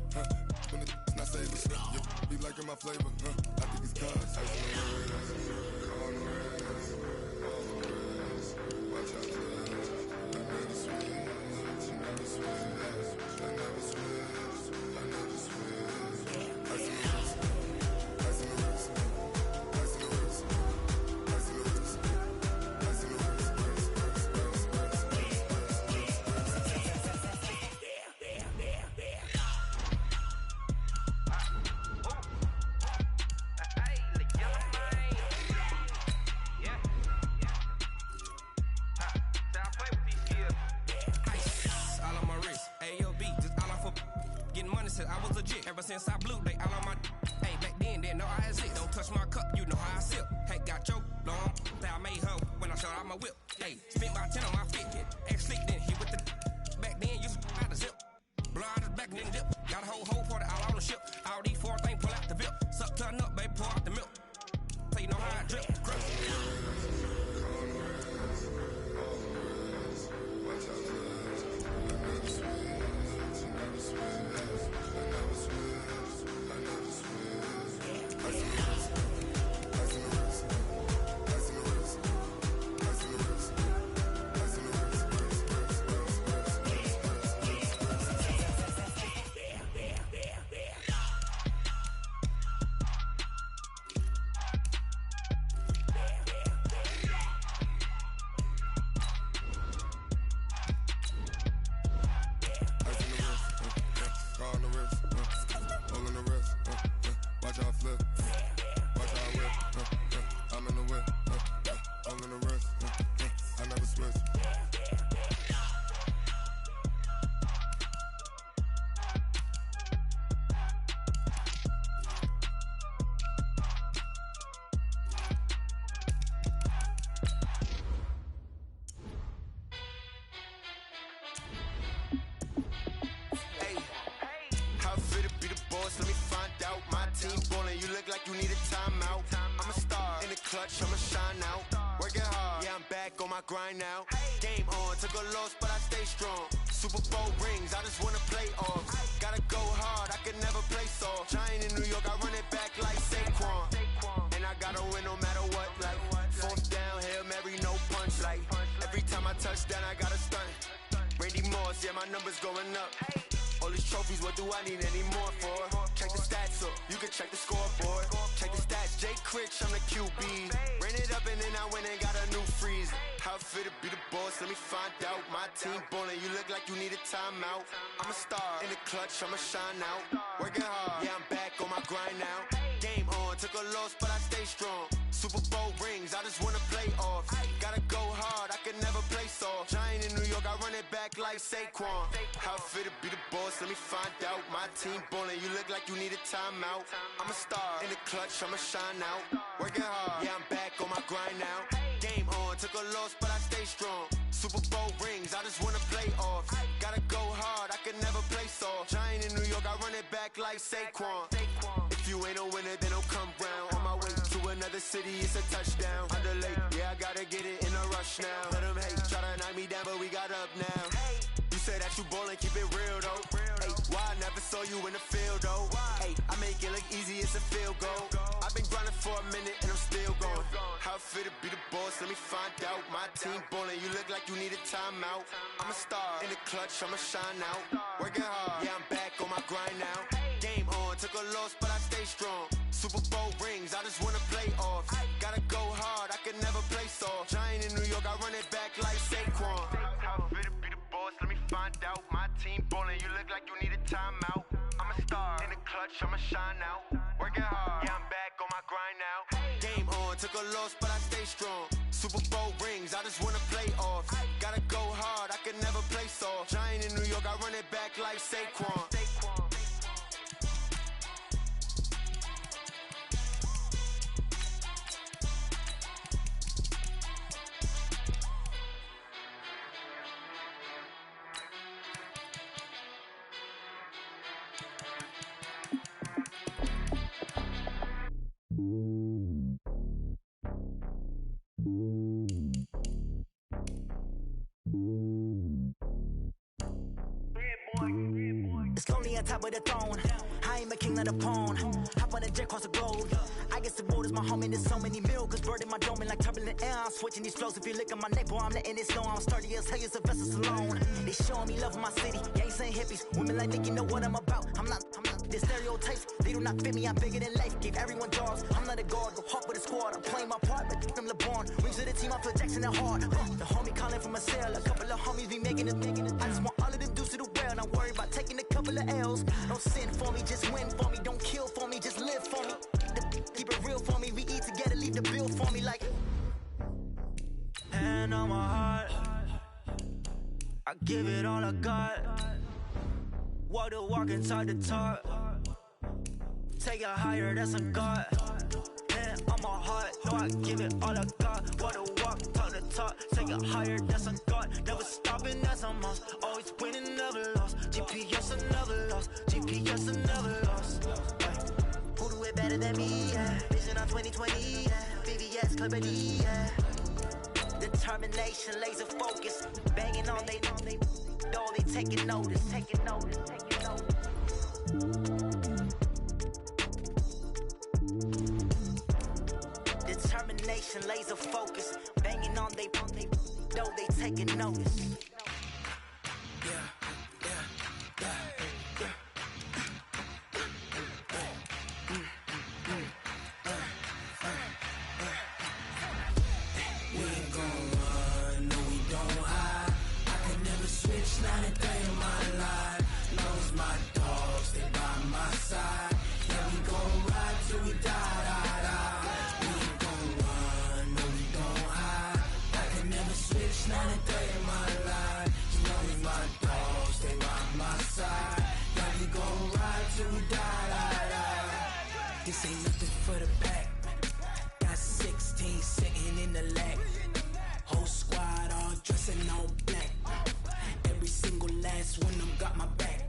when it's not savers, You be liking my flavor, I think it's cause ice on the wrist, on the wrist, on the wrist. Watch out for that, I never switch, I never switch, I never switch, I never switch. Ice on the wrist, Ever since I blew, they all on my. Hey, back then, didn't know I had it. Don't touch my cup, you know how I sip. Hey, got your long. That I made her when I showed out my whip. Hey, spent about 10 on my fit. Ex-sleep, then hit with the. Back then, used to out the zip. Blow out his back and then dip. Got a whole for the out on the ship. All these 4 things pull out the VIP. Suck, turn up, baby, pour out the milk. So you know how I drip. Crush. Let me find out. My team ballin', you look like you need a timeout. I'm a star in the clutch, I'ma shine out. Working hard, yeah, I'm back on my grind now. Game on, took a loss, but I stay strong. Super Bowl rings, I just wanna play off. Gotta go hard, I can never play soft. Giant in New York, I run it back like Saquon. And I gotta win no matter what. Like 4th down, Hail Mary, no punch. Like every time I touch down, I gotta stunt. Randy Moss, yeah, my numbers going up. All these trophies, what do I need any more for? Check the stats up, you can check the scoreboard. Check the stats, Jay Critch, I'm the QB. Ran it up and then I went and got a new freeze. How it fit to be the boss, let me find out. My team ballin', you look like you need a timeout. I'm a star in the clutch, I'ma shine out. Working hard, yeah, I'm back on my grind now. Game on, took a loss, but I stay strong. Super Bowl rings, I just wanna play off. Gotta go hard, I can never play soft. Giant in New York, I run it back like Saquon. How it fit to be the boss, let me find out. My team ballin', you look like you need a timeout. I'm a star in the clutch, I'ma shine out. Working hard, yeah, I'm back on my grind now. Game on, took a loss, but I stay strong. Super Bowl rings, I just wanna play off. Gotta go hard, I can never play soft. Giant in New York, I run it back like Saquon. If you ain't a winner, then don't come round. On my way to another city, it's a touchdown. Underlay, yeah, I gotta get it in a rush now. Let them hate, try to knock me down, but we got up now. You say that you ballin', keep it real though. Hey, why I never saw you in the field though? Hey, I make it look easy, it's a field goal. I've been grinding for a minute and I'm still going. How it fit to be the boss, let me find out. My team ballin', you look like you need a timeout. I'm a star in the clutch, I'ma shine out. Working hard, yeah, I'm back on my grind now. Game on, took a loss, but I stay strong. Super Bowl rings, I just wanna play off. Gotta go hard, I can never play soft. Giant in New York, I run it back like Saquon. How it fit to be the boss, let me find out. My team ballin', you look like you need a timeout. I'm a star in the clutch, I'ma shine out. Working hard, yeah, I'm back on my grind now. Game on, took a loss, but I stay strong. Super Bowl rings, I just wanna play off. Gotta go hard, I can never play soft. Giant in New York, I run it back like Saquon. It's lonely on top of the throne. I ain't a king, not a pawn. Hop on a jet across the globe. I guess the world is my home and there's so many milkers bird in my dome and like turbulent air. I'm switching these flows. If you look at my neck, boy, I'm letting it slow. I'm sturdy as hell, it's a vessel alone. They showing me love in my city. Gangs and hippies. Women like Nick, you know what I'm about. I'm not the stereotypes. They do not fit me. I'm bigger than life. Give everyone jobs. I'm not a guard. Go hard with a squad. I'm playing my part, but them LeBron. Rings to the team. I feel Jackson at heart. The homie calling from a cell. A couple of homies be making it. I just want all of them dudes to do well. Not worry about taking a couple of L's. Don't sin for me, just win for me. Don't kill for me, just live for me. Keep it real for me. We eat together, leave the bill for me like. Hand on my heart, I give it all I got. Walk the walk, inside the talk. take it higher, that's a God. Man, I'm a heart, no, I give it all I got. Walk the walk, talk the talk, take it higher, that's a God. Never stopping, that's a must. Always winning, never lost. GPS, I never lost. GPS, I never lost. Who do it better than me? Yeah. Vision on 2020. Yeah. VVS, Clippity. Yeah. Determination, laser focus, banging on they taking notice, taking notice, taking notice. Determination, laser focus, banging on they taking notice. Not a day in my life. Knows my dogs, they by my side. Yeah, we gon' ride till we die. We ain't gon' run, no, we gon' hide. I can never switch, not a day in my life. Knows my dogs, they by my side. Yeah, we gon' ride till we die. This ain't nothing for the pack. Got 16 sitting in the lap. Whole squad all dressing all black. Every single last one of them got my back.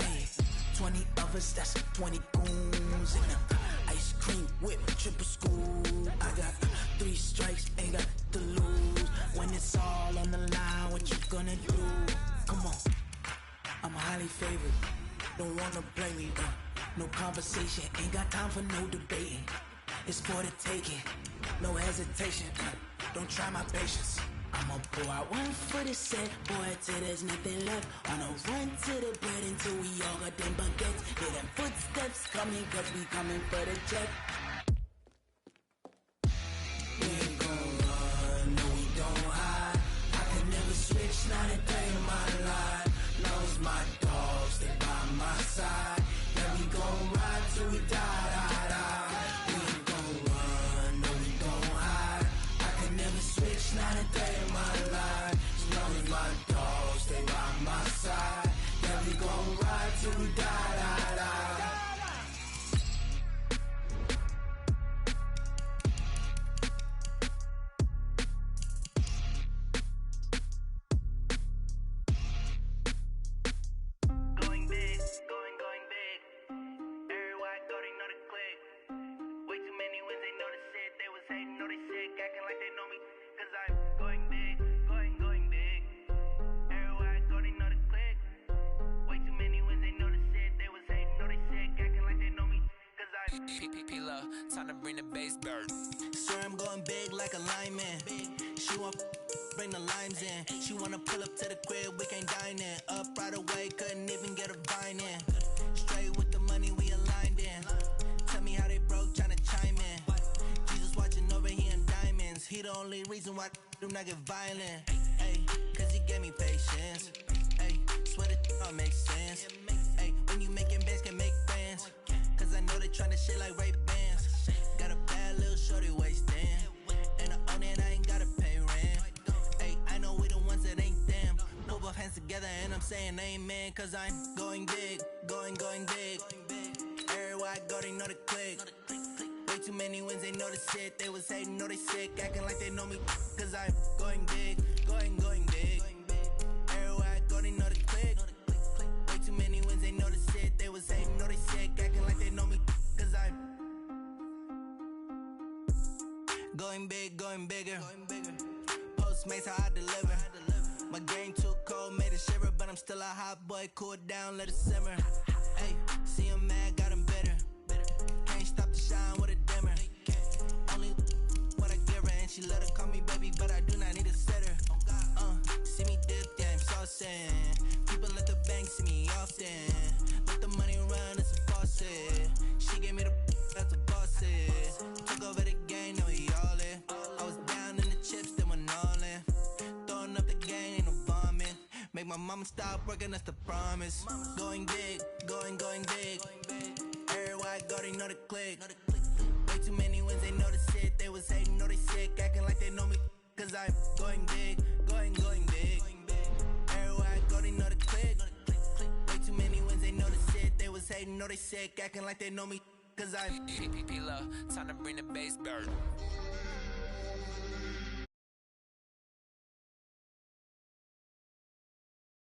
Hey, 20 of us, that's 20 goons. And ice cream whip, triple scoop. I got 3 strikes, ain't got to lose. When it's all on the line, what you gonna do? Come on, I'm highly favored. Don't wanna blame me, no conversation. Ain't got time for no debating. It's for the taking, no hesitation. Don't try my patience. I'ma pour out one for the set, boy, till there's nothing left. On a run to the bread until we all got them baguettes. Hear them footsteps coming, cause we coming for the check. We ain't gon' run, no, we don't hide. I can never switch, not a day in my life. Knows my dogs, they by my side. Yeah, we gon' ride till we die. We ain't gon' run, no, we don't hide. I can never switch, not a day in my life. Knows my dogs, they by my side. Yeah, we gon' ride till we die. Going big, going big. Everywhere I go, they know the click. Way too many wins, they know the shit. They was hating, know they sick, acting like they know me. Cause I'm going big, going big. Everywhere I go, they know the click. Way too many wins, they know the shit. They was hating, know they sick, acting like they know me. Cause I'm P-P-P-Love, time to bring the bass back. Swear I'm going big like a lineman. She want bring the limes in. She wanna pull up to the crib, we can't dine in. Up right away, couldn't even get a vine in. Straight with the money, we aligned in. Tell me how they broke, tryna chime in. Jesus watching over here in diamonds. He the only reason why do not get violent. Ay, cause he gave me patience. Ay, swear that all makes sense. Ay, when you making bands, can make friends. Cause I know they tryna shit like Ray-Bans. Got a bad little shorty wasting. And I own it, I ain't gotta pay rent. Ay, I know we the ones that ain't them. Put both hands together and I'm saying amen. Cause I'm going big, going big. Everywhere I go, they know the click. Way too many wins, they know the shit. They was hating, know they sick, acting like they know me. Cause I'm going big, going big. Everywhere I go, they know the click. Way too many wins, they know the shit. They was hating, know they sick, acting like they know me. Cause I'm going big, going bigger. Postmates how I deliver. My game too cold, made it shiver, but I'm still a hot boy. Cool it down, let it simmer. Hey, see him mad, got him bitter. Can't stop the shine with a dimmer. Only what I give her, and she let her call me baby, but I do not need a sitter. See me dip, yeah, I'm saucing. People at the bank see me often. Let the money run, it's a faucet. She gave me the that's a boss it. Took over the game, now we all in. I was down in the chips, then went all in. Throwing up the game, ain't no bombing. Make my mama stop working, that's the promise. Going big, going big. Everywhere I go, they know the click. Way too many wins, they know the shit. They was hating, know they sick, acting like they know me. Cause I'm going big, going big. Everywhere I go, they know the click. Way too many wins, they know the shit. They was hating. know they sick, acting like they know me, cause I'm P-Love, time to bring the bass burn.